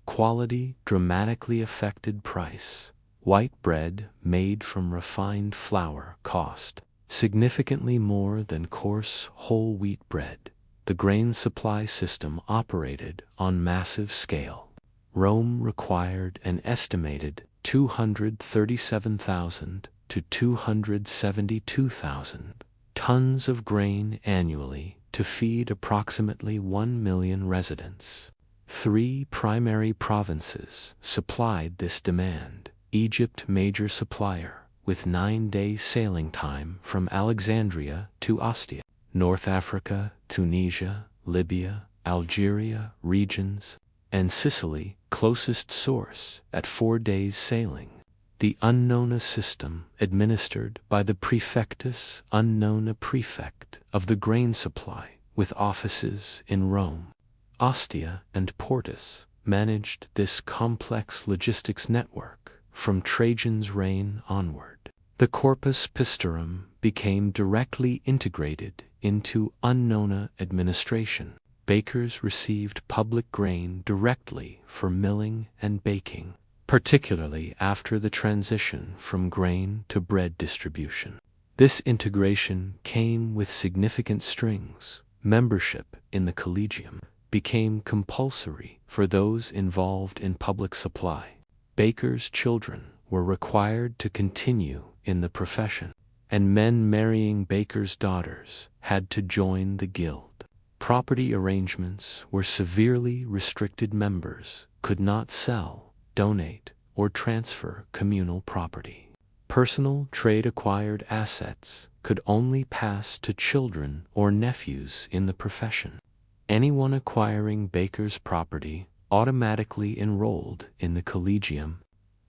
Quality dramatically affected price. White bread made from refined flour cost significantly more than coarse whole wheat bread. The grain supply system operated on massive scale. Rome required an estimated 237,000 to 272,000 tons of grain annually to feed approximately 1 million residents. 3 primary provinces supplied this demand. Egypt, major supplier, with 9-day sailing time from Alexandria to Ostia. North Africa, Tunisia, Libya, Algeria regions, and Sicily, closest source, at 4 days sailing. The unknowna system, administered by the praefectus unknowna prefect of the grain supply, with offices in Rome, Ostia, and Portus, managed this complex logistics network from Trajan's reign onward. The corpus pistorum became directly integrated into unknowna administration. Bakers received public grain directly for milling and baking, particularly after the transition from grain to bread distribution. This integration came with significant strings. Membership in the collegium became compulsory for those involved in public supply. Bakers' children were required to continue in the profession, and men marrying bakers' daughters had to join the guild. Property arrangements were severely restricted. Members could not sell, donate, or transfer communal property. Personal trade-acquired assets could only pass to children or nephews in the profession. Anyone acquiring baker's property automatically enrolled in the collegium.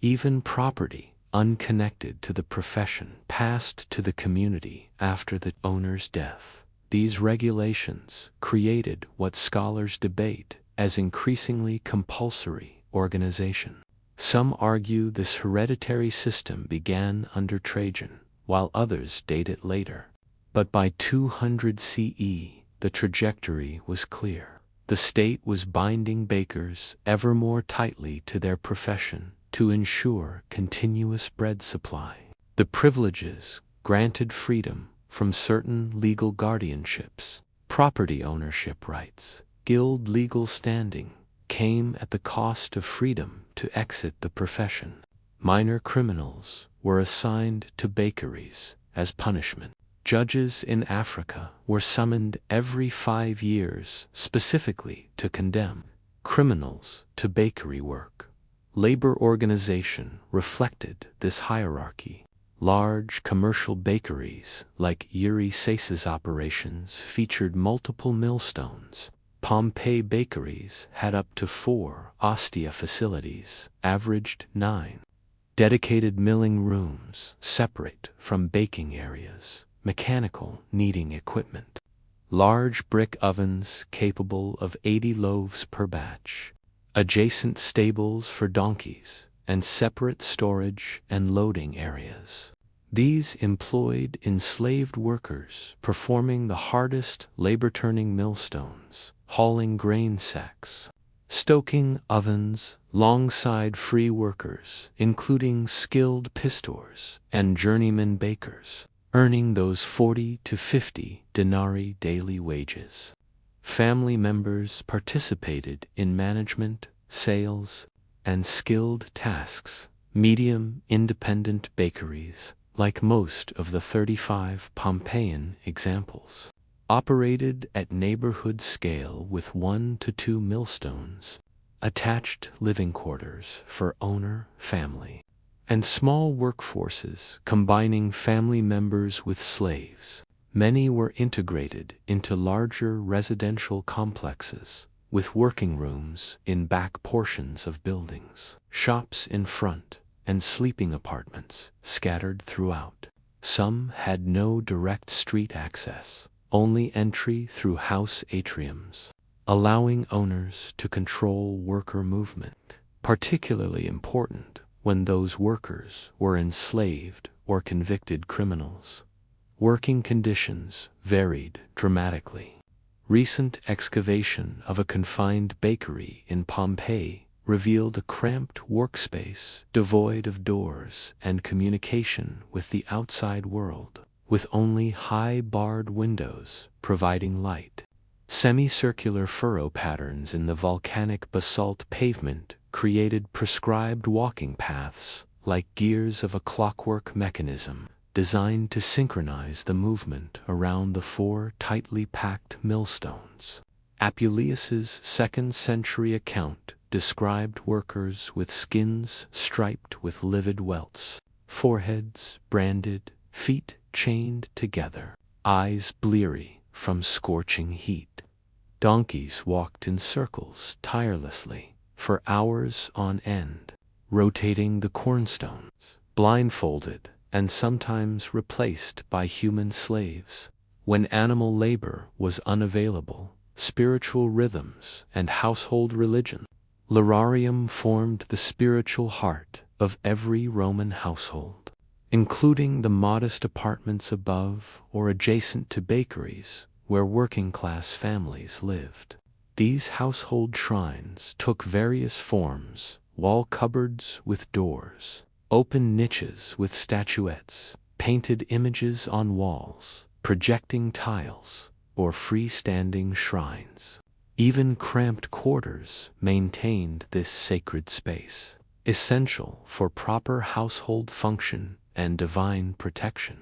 Even property unconnected to the profession passed to the community after the owner's death. These regulations created what scholars debate as increasingly compulsory organization. Some argue this hereditary system began under Trajan, while others date it later. But by 200 CE, the trajectory was clear. The state was binding bakers ever more tightly to their profession to ensure continuous bread supply. The privileges granted freedom from certain legal guardianships, property ownership rights, guild legal standing, came at the cost of freedom to exit the profession. Minor criminals were assigned to bakeries as punishment. Judges in Africa were summoned every 5 years specifically to condemn criminals to bakery work. Labor organization reflected this hierarchy. Large commercial bakeries like Eurysaces operations featured multiple millstones. Pompeii bakeries had up to 4 ostia facilities, averaged 9. Dedicated milling rooms separate from baking areas. Mechanical kneading equipment. Large brick ovens capable of 80 loaves per batch. Adjacent stables for donkeys, and separate storage and loading areas. These employed enslaved workers performing the hardest labor-turning millstones, hauling grain sacks, stoking ovens alongside free workers, including skilled pistors and journeyman bakers, earning those 40 to 50 denarii daily wages. Family members participated in management, sales, and skilled tasks. Medium independent bakeries, like most of the 35 Pompeian examples, operated at neighborhood scale with 1 to 2 millstones, attached living quarters for owner, family, and small workforces combining family members with slaves. Many were integrated into larger residential complexes, with working rooms in back portions of buildings, shops in front, and sleeping apartments scattered throughout. Some had no direct street access, only entry through house atriums, allowing owners to control worker movement, particularly important when those workers were enslaved or convicted criminals. Working conditions varied dramatically. Recent excavation of a confined bakery in Pompeii revealed a cramped workspace devoid of doors and communication with the outside world, with only high barred windows providing light. Semicircular furrow patterns in the volcanic basalt pavement created prescribed walking paths like gears of a clockwork mechanism designed to synchronize the movement around the 4 tightly packed millstones. Apuleius's 2nd century account described workers with skins striped with livid welts, foreheads branded, feet chained together, eyes bleary from scorching heat. Donkeys walked in circles tirelessly for hours on end, rotating the cornstones, blindfolded and sometimes replaced by human slaves. When animal labor was unavailable, spiritual rhythms and household religion, Lararium formed the spiritual heart of every Roman household, including the modest apartments above or adjacent to bakeries where working-class families lived. These household shrines took various forms: wall cupboards with doors, open niches with statuettes, painted images on walls, projecting tiles, or freestanding shrines. Even cramped quarters maintained this sacred space, essential for proper household function and divine protection.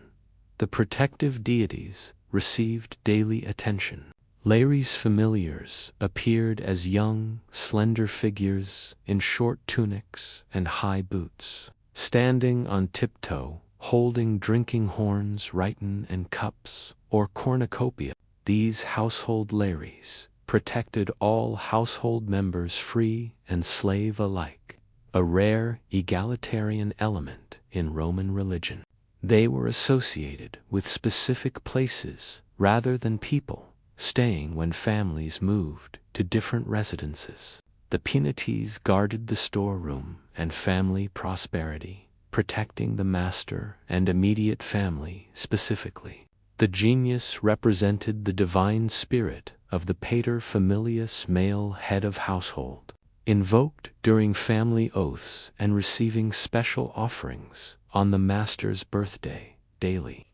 The protective deities received daily attention. Lares familiars appeared as young, slender figures in short tunics and high boots, standing on tiptoe, holding drinking horns, rhyton, and cups, or cornucopia. These household Lares protected all household members, free and slave alike, a rare egalitarian element in Roman religion. They were associated with specific places rather than people, staying when families moved to different residences. The Penates guarded the storeroom and family prosperity, protecting the master and immediate family specifically. The genius represented the divine spirit of the pater familias, male head of household, invoked during family oaths and receiving special offerings on the master's birthday daily.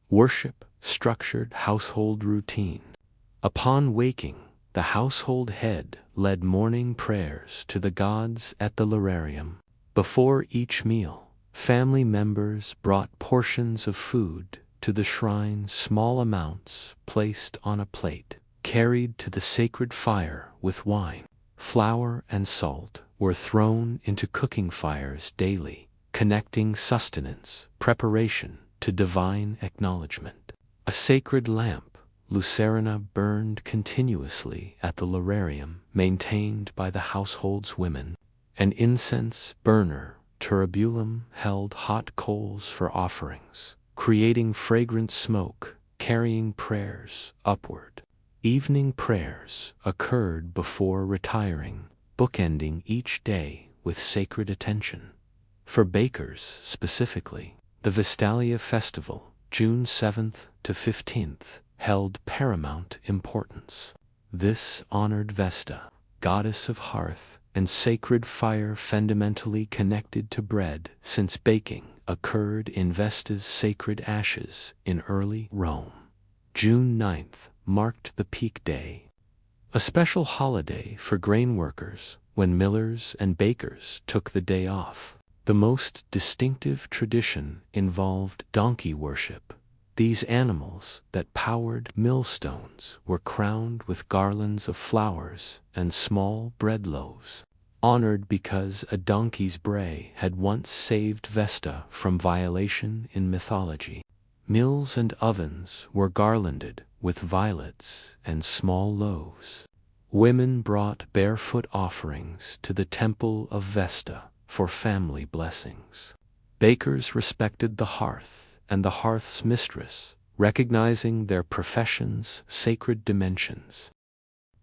Worship structured household routine. Upon waking, the household head led morning prayers to the gods at the Lararium. Before each meal, family members brought portions of food to the shrine small amounts placed on a plate, carried to the sacred fire with wine. Flour and salt were thrown into cooking fires daily, connecting sustenance, preparation to divine acknowledgement. A sacred lamp, Lucerna, burned continuously at the lararium maintained by the household's women. An incense burner, Turabulum, held hot coals for offerings, creating fragrant smoke, carrying prayers upward. Evening prayers occurred before retiring, bookending each day with sacred attention. For bakers specifically, the Vestalia festival, June 7th to 15th, held paramount importance. This honored Vesta, goddess of hearth and sacred fire, fundamentally connected to bread, since baking occurred in Vesta's sacred ashes in early Rome. June 9th marked the peak day, a special holiday for grain workers when millers and bakers took the day off. The most distinctive tradition involved donkey worship. These animals that powered millstones were crowned with garlands of flowers and small bread loaves, honored because a donkey's bray had once saved Vesta from violation in mythology. Mills and ovens were garlanded with violets and small loaves. Women brought barefoot offerings to the temple of Vesta for family blessings. Bakers respected the hearth and the hearth's mistress, recognizing their profession's sacred dimensions.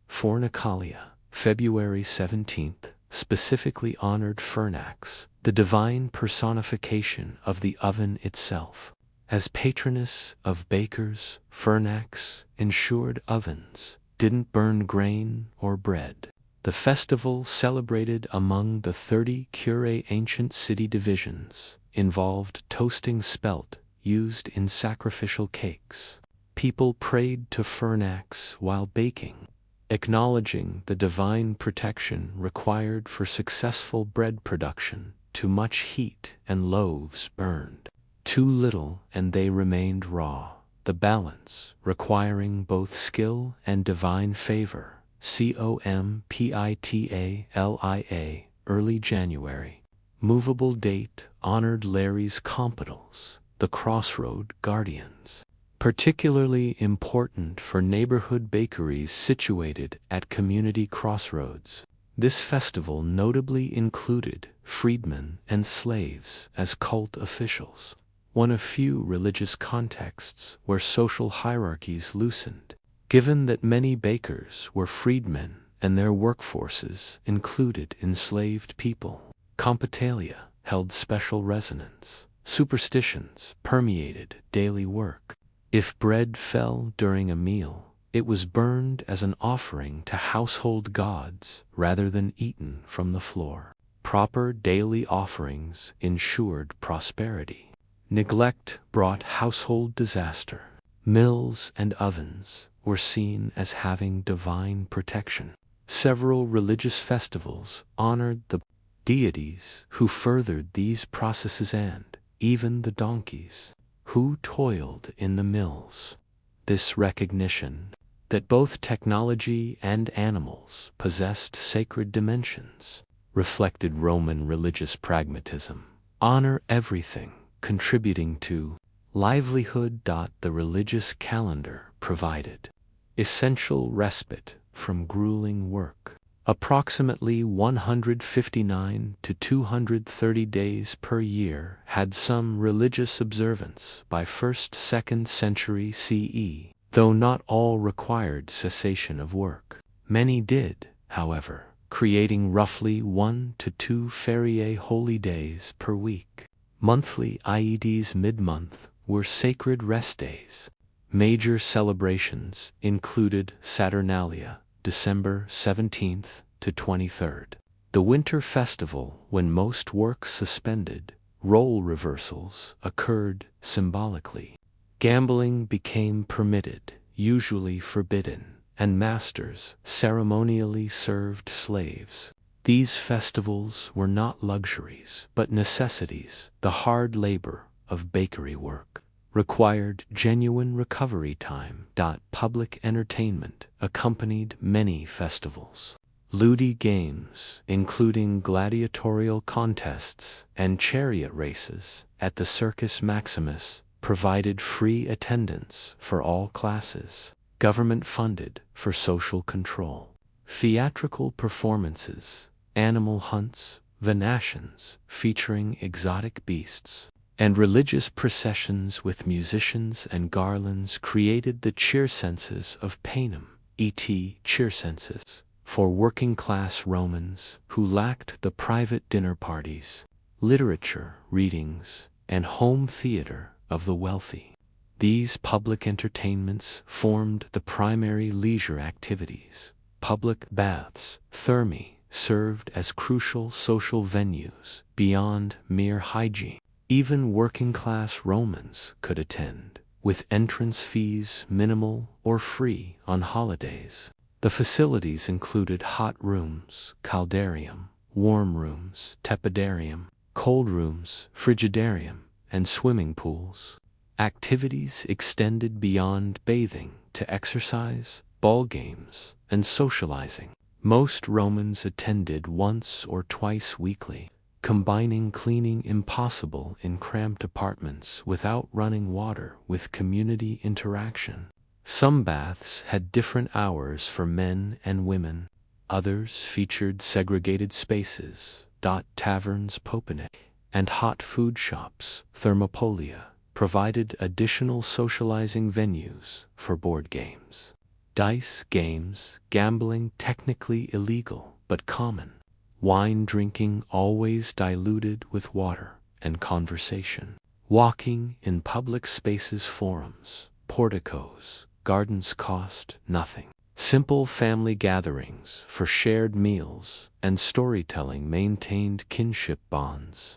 Fornicalia, February 17th, specifically honored Fernax, the divine personification of the oven itself. As patroness of bakers, Fernax ensured ovens didn't burn grain or bread. The festival, celebrated among the 30 Curie ancient city divisions, involved toasting spelt used in sacrificial cakes. People prayed to Fernax while baking, acknowledging the divine protection required for successful bread production. Too much heat and loaves burned. Too little and they remained raw. The balance, requiring both skill and divine favor. Compitalia, early January. Movable date honored Larry's compitals, the crossroad guardians. Particularly important for neighborhood bakeries situated at community crossroads. This festival notably included freedmen and slaves as cult officials, one of few religious contexts where social hierarchies loosened, given that many bakers were freedmen and their workforces included enslaved people. Compitalia held special resonance. Superstitions permeated daily work. If bread fell during a meal, it was burned as an offering to household gods rather than eaten from the floor. Proper daily offerings ensured prosperity. Neglect brought household disaster. Mills and ovens were seen as having divine protection. Several religious festivals honored the deities who furthered these processes and even the donkeys who toiled in the mills. This recognition that both technology and animals possessed sacred dimensions reflected Roman religious pragmatism. Honor everything contributing to livelihood. The religious calendar provided essential respite from grueling work. Approximately 159 to 230 days per year had some religious observance by 1st–2nd century CE, though not all required cessation of work. Many did, however, creating roughly 1 to 2 feriae holy days per week. Monthly Ieds mid-month were sacred rest days. Major celebrations included Saturnalia, December 17th to 23rd. The winter festival, when most work suspended, role reversals occurred symbolically. Gambling became permitted, usually forbidden, and masters ceremonially served slaves. These festivals were not luxuries, but necessities, the hard labor of bakery work, required genuine recovery time. Public entertainment accompanied many festivals. Ludi games, including gladiatorial contests and chariot races at the Circus Maximus, provided free attendance for all classes, government-funded for social control. Theatrical performances, animal hunts, venations featuring exotic beasts, and religious processions with musicians and garlands created the circenses of Panem, e.t. circenses, for working-class Romans who lacked the private dinner parties, literature, readings, and home theater of the wealthy. These public entertainments formed the primary leisure activities. Public baths, thermae, served as crucial social venues beyond mere hygiene. Even working-class Romans could attend, with entrance fees minimal or free on holidays. The facilities included hot rooms, caldarium, warm rooms, tepidarium, cold rooms, frigidarium, and swimming pools. Activities extended beyond bathing to exercise, ball games, and socializing. Most Romans attended once or twice weekly, combining cleaning impossible in cramped apartments without running water with community interaction. Some baths had different hours for men and women. Others featured segregated spaces. Taverns, Pompeii, and hot food shops, Thermopolia, provided additional socializing venues for board games. Dice games, gambling technically illegal but common. Wine drinking always diluted with water and conversation. Walking in public spaces, forums, porticos, gardens cost nothing. Simple family gatherings for shared meals and storytelling maintained kinship bonds.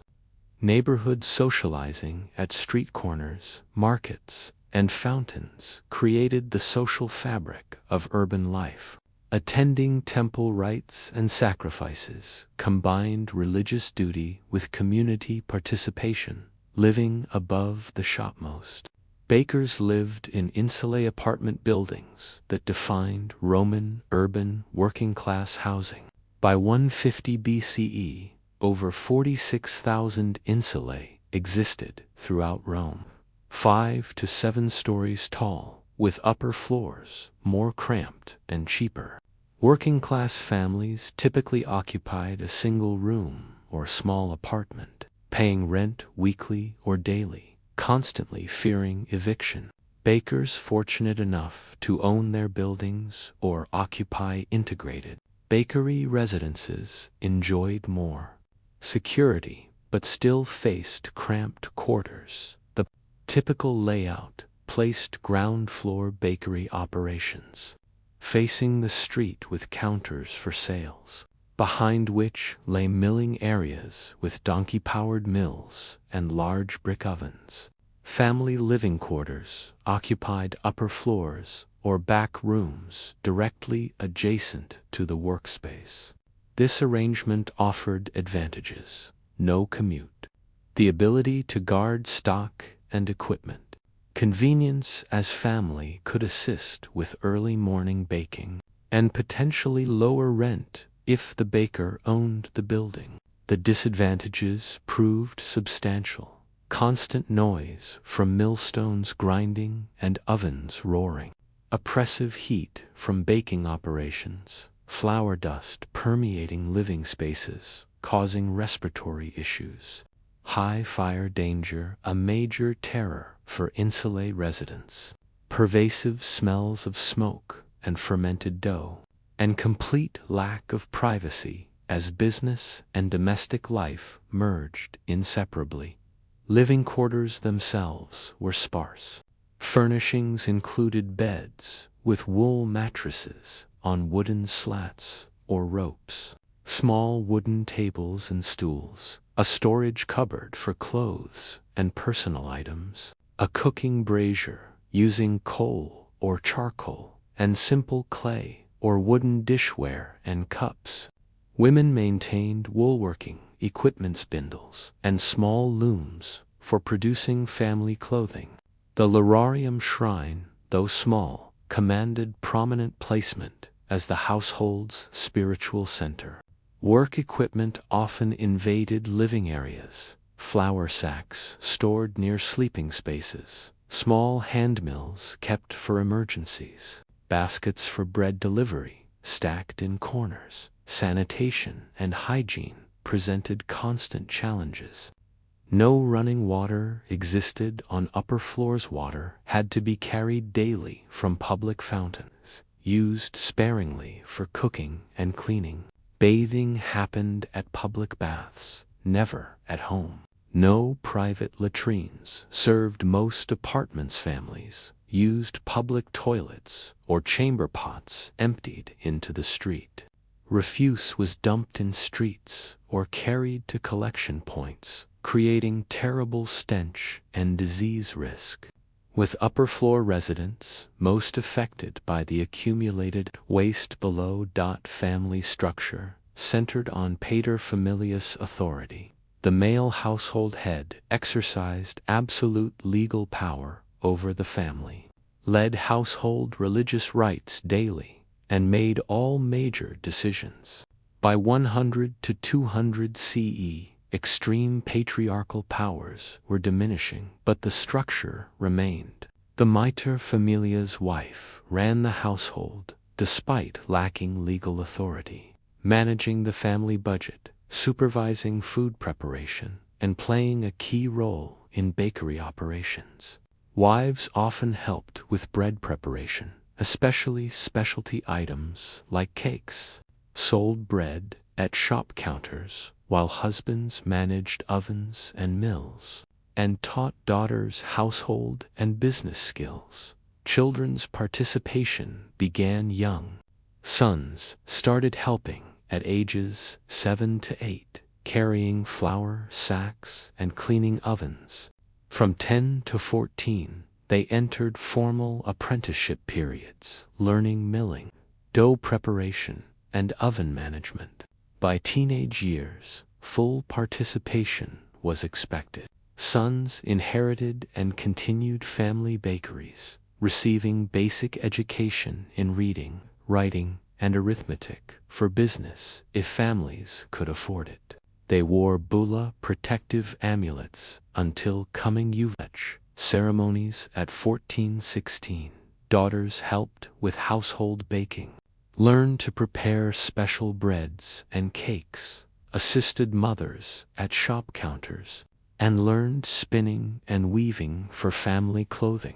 Neighborhood socializing at street corners, markets, and fountains created the social fabric of urban life. Attending temple rites and sacrifices combined religious duty with community participation, living above the shopmost. Bakers lived in insulae apartment buildings that defined Roman urban working-class housing. By 150 BCE, over 46,000 insulae existed throughout Rome, 5 to 7 stories tall, with upper floors more cramped and cheaper. Working-class families typically occupied a single room or small apartment, paying rent weekly or daily, constantly fearing eviction. Bakers fortunate enough to own their buildings or occupy integrated bakery residences enjoyed more security but still faced cramped quarters. The typical layout placed ground floor bakery operations, facing the street with counters for sales, behind which lay milling areas with donkey-powered mills and large brick ovens. Family living quarters occupied upper floors or back rooms directly adjacent to the workspace. This arrangement offered advantages: no commute, the ability to guard stock and equipment, convenience as family could assist with early morning baking, and potentially lower rent if the baker owned the building. The disadvantages proved substantial: constant noise from millstones grinding and ovens roaring, oppressive heat from baking operations, flour dust permeating living spaces, causing respiratory issues, high fire danger, a major terror for insulae residents, pervasive smells of smoke and fermented dough, and complete lack of privacy as business and domestic life merged inseparably. Living quarters themselves were sparse. Furnishings included beds with wool mattresses on wooden slats or ropes, small wooden tables and stools, a storage cupboard for clothes and personal items, a cooking brazier using coal or charcoal, and simple clay or wooden dishware and cups. Women maintained woolworking equipment spindles and small looms for producing family clothing. The Lararium shrine, though small, commanded prominent placement as the household's spiritual center. Work equipment often invaded living areas, flour sacks stored near sleeping spaces, small hand mills kept for emergencies, baskets for bread delivery stacked in corners. Sanitation and hygiene presented constant challenges. No running water existed on upper floors. Water had to be carried daily from public fountains, used sparingly for cooking and cleaning. Bathing happened at public baths, never at home. No private latrines served most apartments. Families used public toilets or chamber pots emptied into the street. Refuse was dumped in streets or carried to collection points, creating terrible stench and disease risk. With upper floor residents most affected by the accumulated waste below. Family structure centered on paterfamilias authority. The male household head exercised absolute legal power over the family, led household religious rites daily, and made all major decisions. By 100 to 200 CE, extreme patriarchal powers were diminishing, but the structure remained. The mater familia's wife ran the household, despite lacking legal authority, managing the family budget, supervising food preparation, and playing a key role in bakery operations. Wives often helped with bread preparation, especially specialty items like cakes, sold bread at shop counters, while husbands managed ovens and mills, and taught daughters household and business skills. Children's participation began young. Sons started helping at ages 7 to 8, carrying flour sacks and cleaning ovens. From 10 to 14, they entered formal apprenticeship periods, learning milling, dough preparation, and oven management. By teenage years, full participation was expected. Sons inherited and continued family bakeries, receiving basic education in reading, writing, and arithmetic for business if families could afford it. They wore bula protective amulets until coming uvech ceremonies at 14-16. Daughters helped with household baking, learned to prepare special breads and cakes, assisted mothers at shop counters, and learned spinning and weaving for family clothing.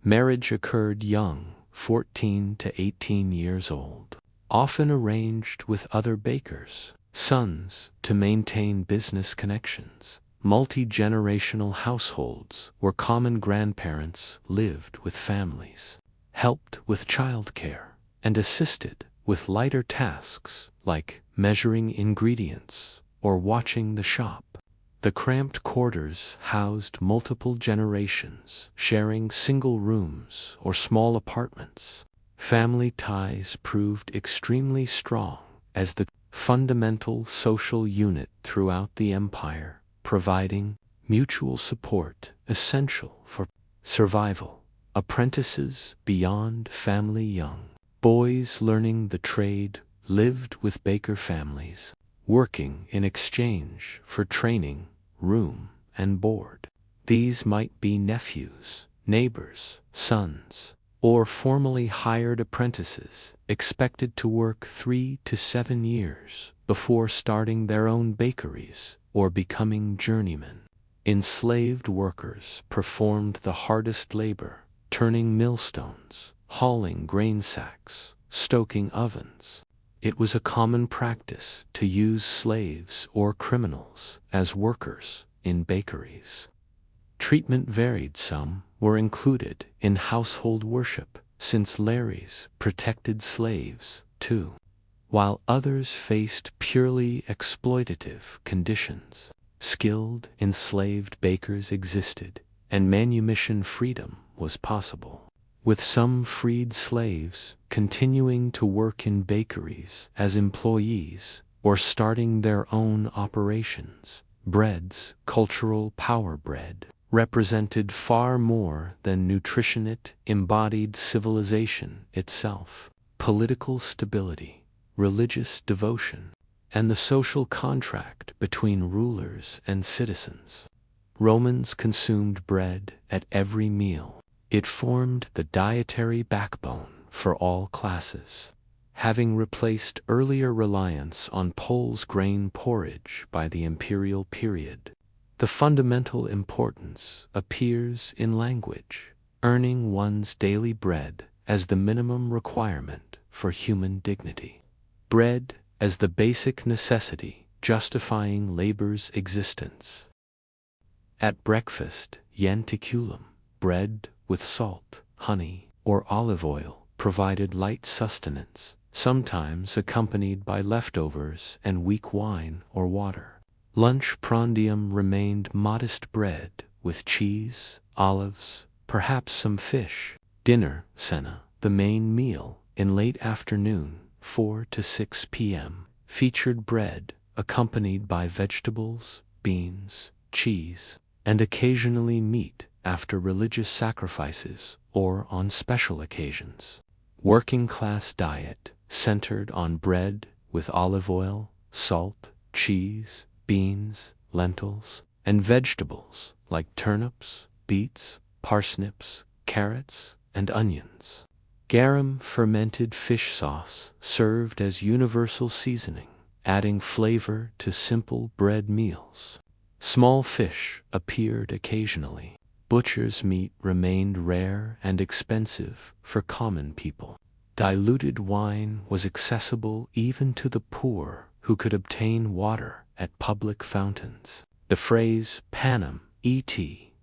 Marriage occurred young, 14 to 18 years old, often arranged with other bakers. Sons to maintain business connections. Multi-generational households where common grandparents lived with families, helped with childcare, and assisted with lighter tasks like measuring ingredients or watching the shop. The cramped quarters housed multiple generations, sharing single rooms or small apartments. Family ties proved extremely strong as the fundamental social unit throughout the empire, providing mutual support essential for survival. Apprentices beyond family young. Boys learning the trade lived with baker families, working in exchange for training, room, and board. These might be nephews, neighbors, sons, or formally hired apprentices, expected to work 3 to 7 years before starting their own bakeries or becoming journeymen. Enslaved workers performed the hardest labor, turning millstones, hauling grain sacks, stoking ovens. It was a common practice to use slaves or criminals as workers in bakeries. Treatment varied. Some were included in household worship, since lares protected slaves too, while others faced purely exploitative conditions. Skilled enslaved bakers existed, and manumission freedom was possible, with some freed slaves continuing to work in bakeries as employees or starting their own operations. Breads, cultural power bread, represented far more than nutrition. It embodied civilization itself, political stability, religious devotion, and the social contract between rulers and citizens. Romans consumed bread at every meal. It formed the dietary backbone for all classes, having replaced earlier reliance on Poles' grain porridge by the imperial period. The fundamental importance appears in language, earning one's daily bread as the minimum requirement for human dignity. Bread as the basic necessity justifying labor's existence. At breakfast, ientaculum, bread with salt, honey, or olive oil, provided light sustenance, sometimes accompanied by leftovers and weak wine or water. Lunch prandium remained modest bread with cheese, olives, perhaps some fish. Dinner, cena, the main meal, in late afternoon, 4 to 6 p.m., featured bread accompanied by vegetables, beans, cheese, and occasionally meat after religious sacrifices or on special occasions. Working-class diet centered on bread with olive oil, salt, cheese, beans, lentils, and vegetables like turnips, beets, parsnips, carrots, and onions. Garum fermented fish sauce served as universal seasoning, adding flavor to simple bread meals. Small fish appeared occasionally. Butcher's meat remained rare and expensive for common people. Diluted wine was accessible even to the poor who could obtain water at public fountains. The phrase panem, et,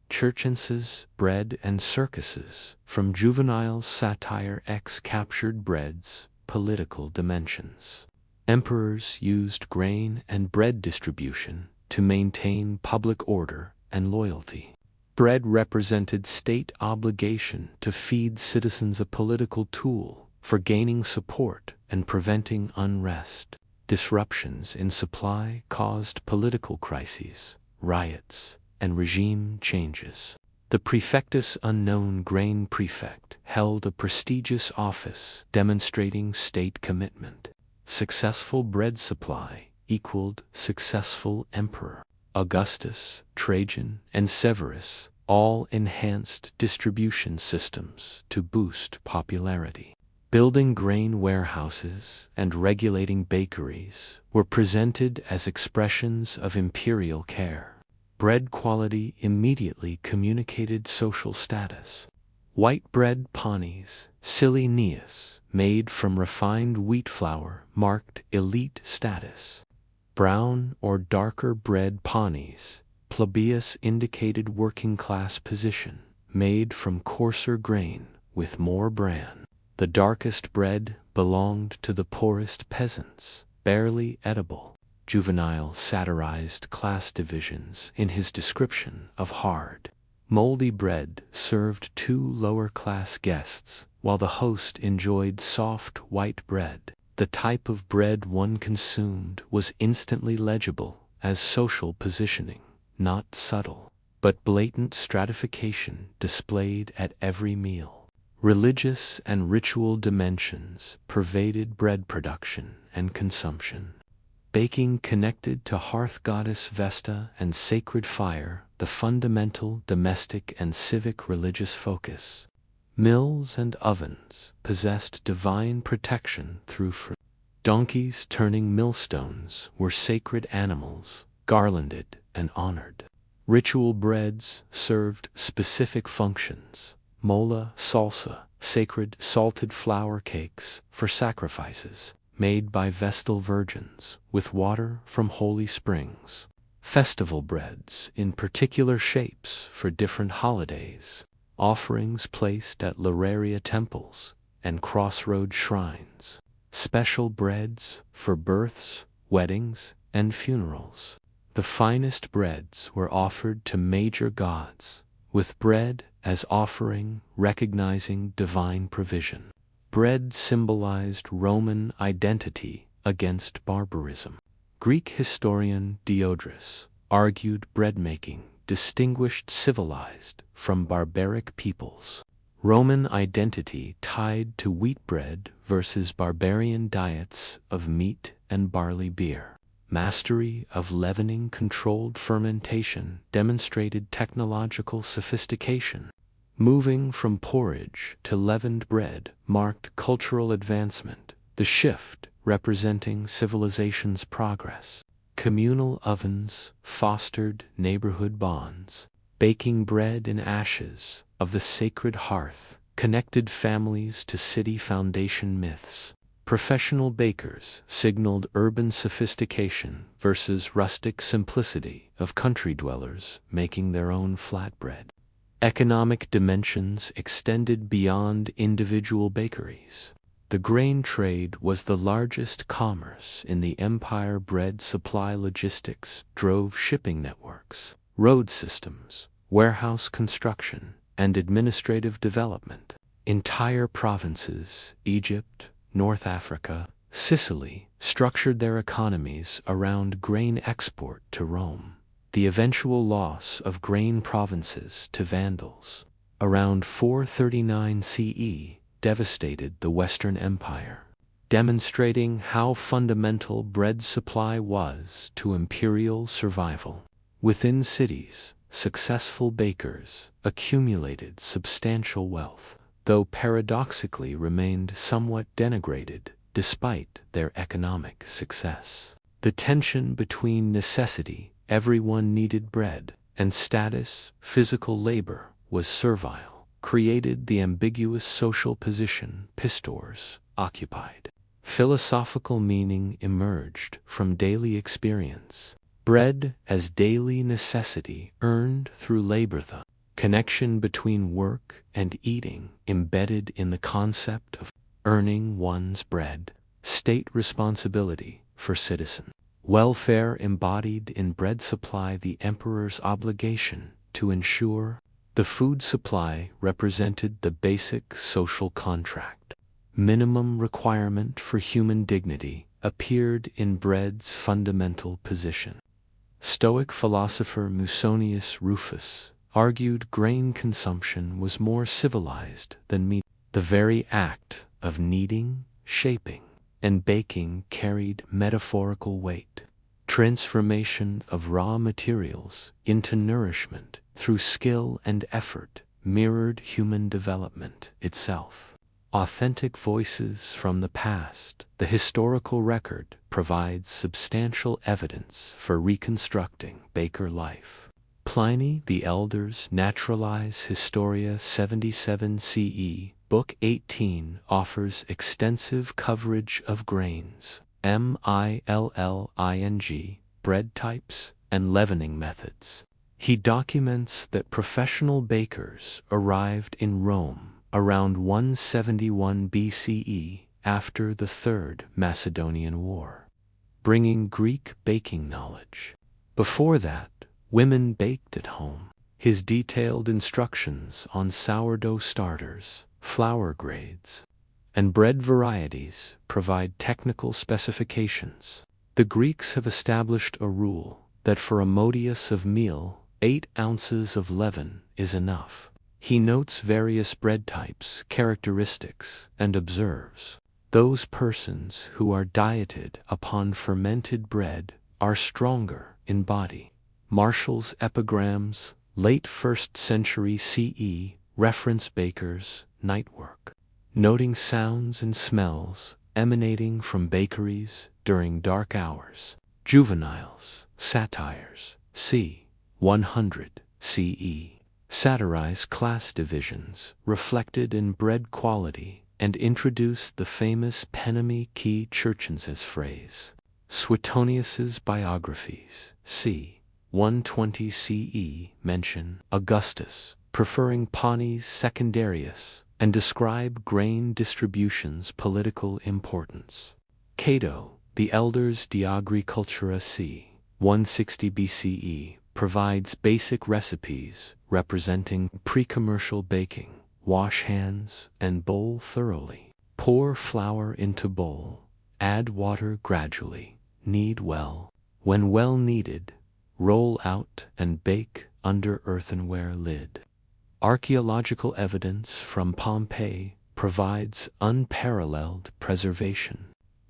churchenses, bread and circuses, from Juvenal's satire captured bread's political dimensions. Emperors used grain and bread distribution to maintain public order and loyalty. Bread represented state obligation to feed citizens, a political tool for gaining support and preventing unrest. Disruptions in supply caused political crises, riots, and regime changes. The praefectus unknown grain prefect held a prestigious office demonstrating state commitment. Successful bread supply equaled successful emperor. Augustus, Trajan, and Severus all enhanced distribution systems to boost popularity. Building grain warehouses and regulating bakeries were presented as expressions of imperial care. Bread quality immediately communicated social status. White bread panes, silenius, made from refined wheat flour, marked elite status. Brown or darker bread panes, plebeius, indicated working-class position, made from coarser grain with more bran. The darkest bread belonged to the poorest peasants, barely edible. Juvenal satirized class divisions in his description of hard, moldy bread served two lower-class guests, while the host enjoyed soft white bread. The type of bread one consumed was instantly legible as social positioning, not subtle, but blatant stratification displayed at every meal. Religious and ritual dimensions pervaded bread production and consumption. Baking connected to hearth goddess Vesta and sacred fire, the fundamental domestic and civic religious focus. Mills and ovens possessed divine protection through fruit. Donkeys turning millstones were sacred animals, garlanded and honored. Ritual breads served specific functions. Mola, salsa, sacred salted flour cakes for sacrifices, made by Vestal virgins with water from holy springs. Festival breads in particular shapes for different holidays. Offerings placed at Leraria temples and crossroad shrines. Special breads for births, weddings, and funerals. The finest breads were offered to major gods, with bread as offering recognizing divine provision. Bread symbolized Roman identity against barbarism. Greek historian Diodorus argued bread-making distinguished civilized from barbaric peoples. Roman identity tied to wheat bread versus barbarian diets of meat and barley beer. Mastery of leavening controlled fermentation demonstrated technological sophistication. Moving from porridge to leavened bread marked cultural advancement, the shift representing civilization's progress. Communal ovens fostered neighborhood bonds. Baking bread in ashes of the sacred hearth connected families to city foundation myths. Professional bakers signaled urban sophistication versus rustic simplicity of country dwellers making their own flatbread. Economic dimensions extended beyond individual bakeries. The grain trade was the largest commerce in the empire. Bread supply logistics drove shipping networks, road systems, warehouse construction, and administrative development. Entire provinces, Egypt, North Africa, Sicily, structured their economies around grain export to Rome. The eventual loss of grain provinces to Vandals around 439 CE devastated the Western Empire, demonstrating how fundamental bread supply was to imperial survival. Within cities, successful bakers accumulated substantial wealth, though paradoxically remained somewhat denigrated despite their economic success. The tension between necessity, everyone needed bread, and status, physical labor, was servile, created the ambiguous social position pistors occupied. Philosophical meaning emerged from daily experience. Bread as daily necessity earned through labor. The connection between work and eating embedded in the concept of earning one's bread. State responsibility for citizen welfare embodied in bread supply. The emperor's obligation to ensure the food supply represented the basic social contract. Minimum requirement for human dignity appeared in bread's fundamental position. Stoic philosopher Musonius Rufus argued grain consumption was more civilized than meat. The very act of kneading, shaping, and baking carried metaphorical weight. Transformation of raw materials into nourishment through skill and effort mirrored human development itself. Authentic voices from the past, the historical record provides substantial evidence for reconstructing baker life. Pliny the Elder's Naturalis Historia 77 CE, Book 18 offers extensive coverage of grains, milling, bread types, and leavening methods. He documents that professional bakers arrived in Rome around 171 BCE after the Third Macedonian War, bringing Greek baking knowledge. Before that, women baked at home. His detailed instructions on sourdough starters, flour grades, and bread varieties provide technical specifications. The Greeks have established a rule that for a modius of meal, 8 ounces of leaven is enough. He notes various bread types, characteristics, and observes, those persons who are dieted upon fermented bread are stronger in body. Martial's epigrams, late 1st century CE, reference bakers' nightwork, noting sounds and smells emanating from bakeries during dark hours. Juvenile's satires, c. 100 CE, satirize class divisions reflected in bread quality and introduced the famous Penemy qui Churchenses phrase. Suetonius's biographies, c. 120 CE, mention Augustus preferring Panis Secundarius and describe grain distribution's political importance. Cato, the Elder's De Agricultura c. 160 BCE, provides basic recipes representing pre-commercial baking. Wash hands and bowl thoroughly. Pour flour into bowl. Add water gradually. Knead well. When well kneaded, roll out and bake under earthenware lid. Archaeological evidence from Pompeii provides unparalleled preservation.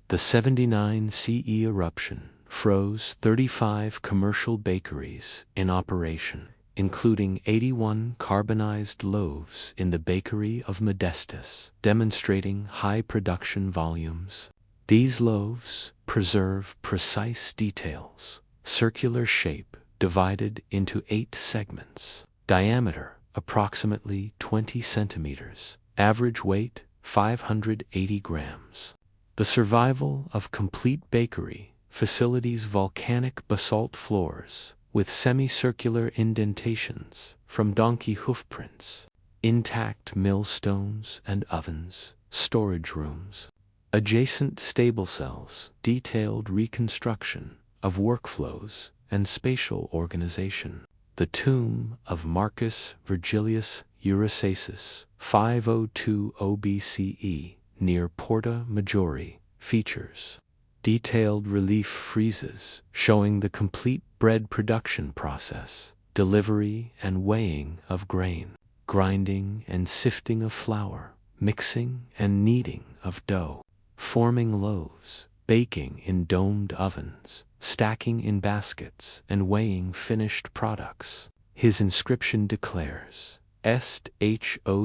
The 79 CE eruption froze 35 commercial bakeries in operation, including 81 carbonized loaves in the bakery of Modestus, demonstrating high production volumes. These loaves preserve precise details: circular shape divided into 8 segments, diameter approximately 20 centimeters, average weight 580 grams. The survival of complete bakery facilities, volcanic basalt floors with semicircular indentations from donkey hoofprints, intact millstones and ovens, storage rooms, adjacent stable cells, detailed reconstruction of workflows and spatial organization. The tomb of Marcus Vergilius Eurysaces, 502 BCE, near Porta Maggiore, features detailed relief friezes showing the complete bread production process, delivery and weighing of grain, grinding and sifting of flour, mixing and kneading of dough, forming loaves, baking in domed ovens, stacking in baskets, and weighing finished products. His inscription declares, Est hoc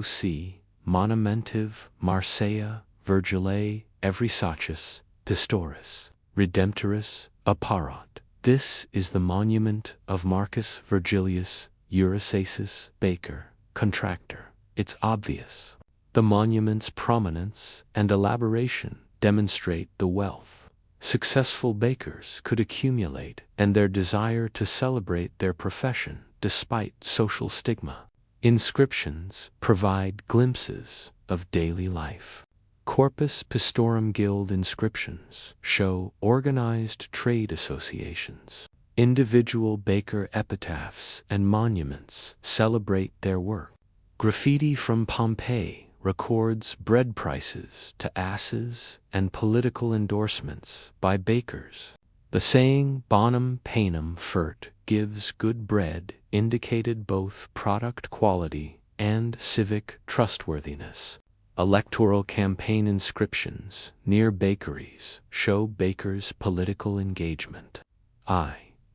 monumentiv Marseilla Vergilius Eurysaces Pistoris Redemptoris apparat. This is the monument of Marcus Vergilius Eurysaces, baker, contractor. It's obvious. The monument's prominence and elaboration demonstrate the wealth successful bakers could accumulate and their desire to celebrate their profession despite social stigma. Inscriptions provide glimpses of daily life. Corpus Pistorum Guild inscriptions show organized trade associations. Individual baker epitaphs and monuments celebrate their work. Graffiti from Pompeii records bread prices to asses and political endorsements by bakers. The saying bonum panem fert gives good bread indicated both product quality and civic trustworthiness. Electoral campaign inscriptions near bakeries show bakers' political engagement.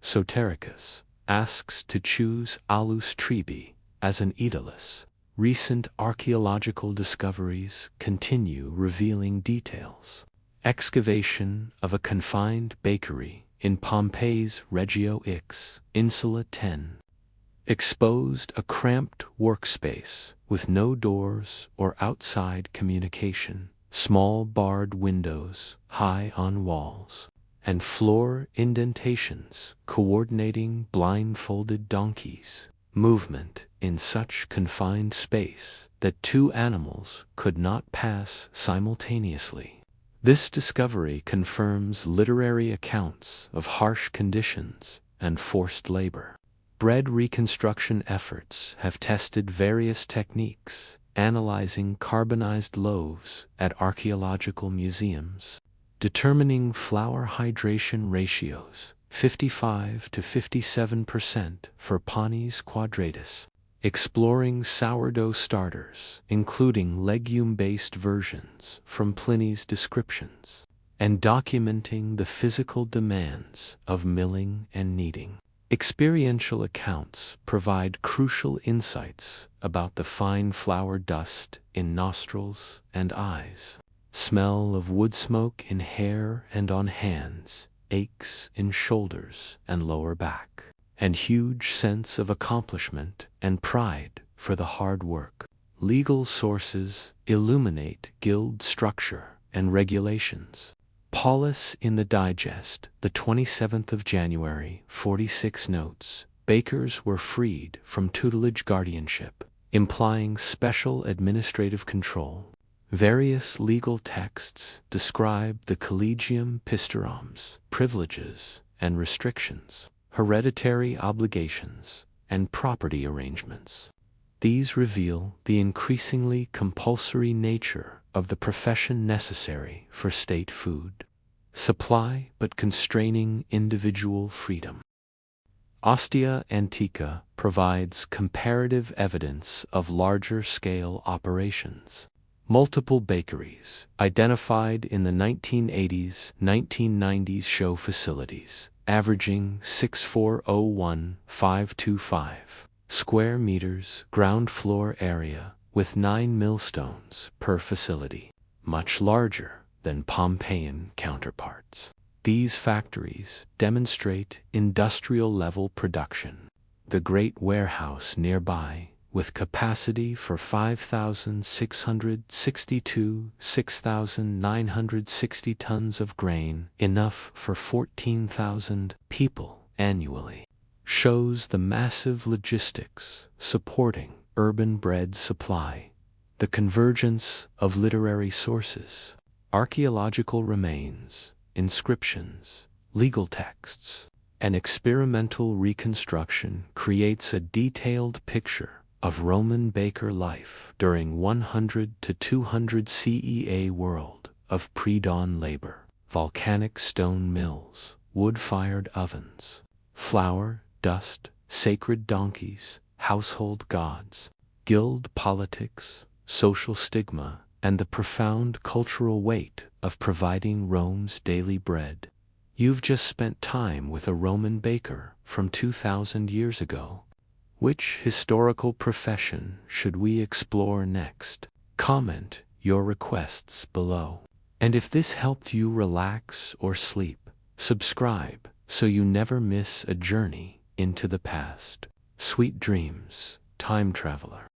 Sotericus asks to choose Alus Tribi as an Aedilus. Recent archaeological discoveries continue revealing details. Excavation of a confined bakery in Pompeii's Regio X, Insula 10, exposed a cramped workspace with no doors or outside communication, small barred windows high on walls, and floor indentations coordinating blindfolded donkeys' movement in such confined space that 2 animals could not pass simultaneously. This discovery confirms literary accounts of harsh conditions and forced labor. Bread reconstruction efforts have tested various techniques, analyzing carbonized loaves at archaeological museums, determining flour hydration ratios 55 to 57% for Panis quadratus, exploring sourdough starters, including legume-based versions from Pliny's descriptions, and documenting the physical demands of milling and kneading. Experiential accounts provide crucial insights about the fine flour dust in nostrils and eyes, smell of wood smoke in hair and on hands, aches in shoulders and lower back, and huge sense of accomplishment and pride for the hard work. Legal sources illuminate guild structure and regulations. Paulus in the Digest, the 27th of January, 46 notes, bakers were freed from tutelage guardianship, implying special administrative control. Various legal texts describe the collegium pistorum's privileges and restrictions, hereditary obligations, and property arrangements. These reveal the increasingly compulsory nature of the profession necessary for state food supply but constraining individual freedom. Ostia Antiqa provides comparative evidence of larger-scale operations. Multiple bakeries identified in the 1980s, 1990s show facilities, averaging 6401525 square meters ground floor area with 9 millstones per facility, much larger than Pompeian counterparts. These factories demonstrate industrial-level production. The Great Warehouse nearby, with capacity for 6,960 tons of grain, enough for 14,000 people annually, shows the massive logistics supporting urban bread supply. The convergence of literary sources, archaeological remains, inscriptions, legal texts, and experimental reconstruction creates a detailed picture of Roman baker life during 100 to 200 CE, a world of pre-dawn labor, volcanic stone mills, wood-fired ovens, flour, dust, sacred donkeys, household gods, guild politics, social stigma, and the profound cultural weight of providing Rome's daily bread. You've just spent time with a Roman baker from 2,000 years ago. Which historical profession should we explore next? Comment your requests below. And if this helped you relax or sleep, subscribe so you never miss a journey into the past. Sweet dreams, time traveler.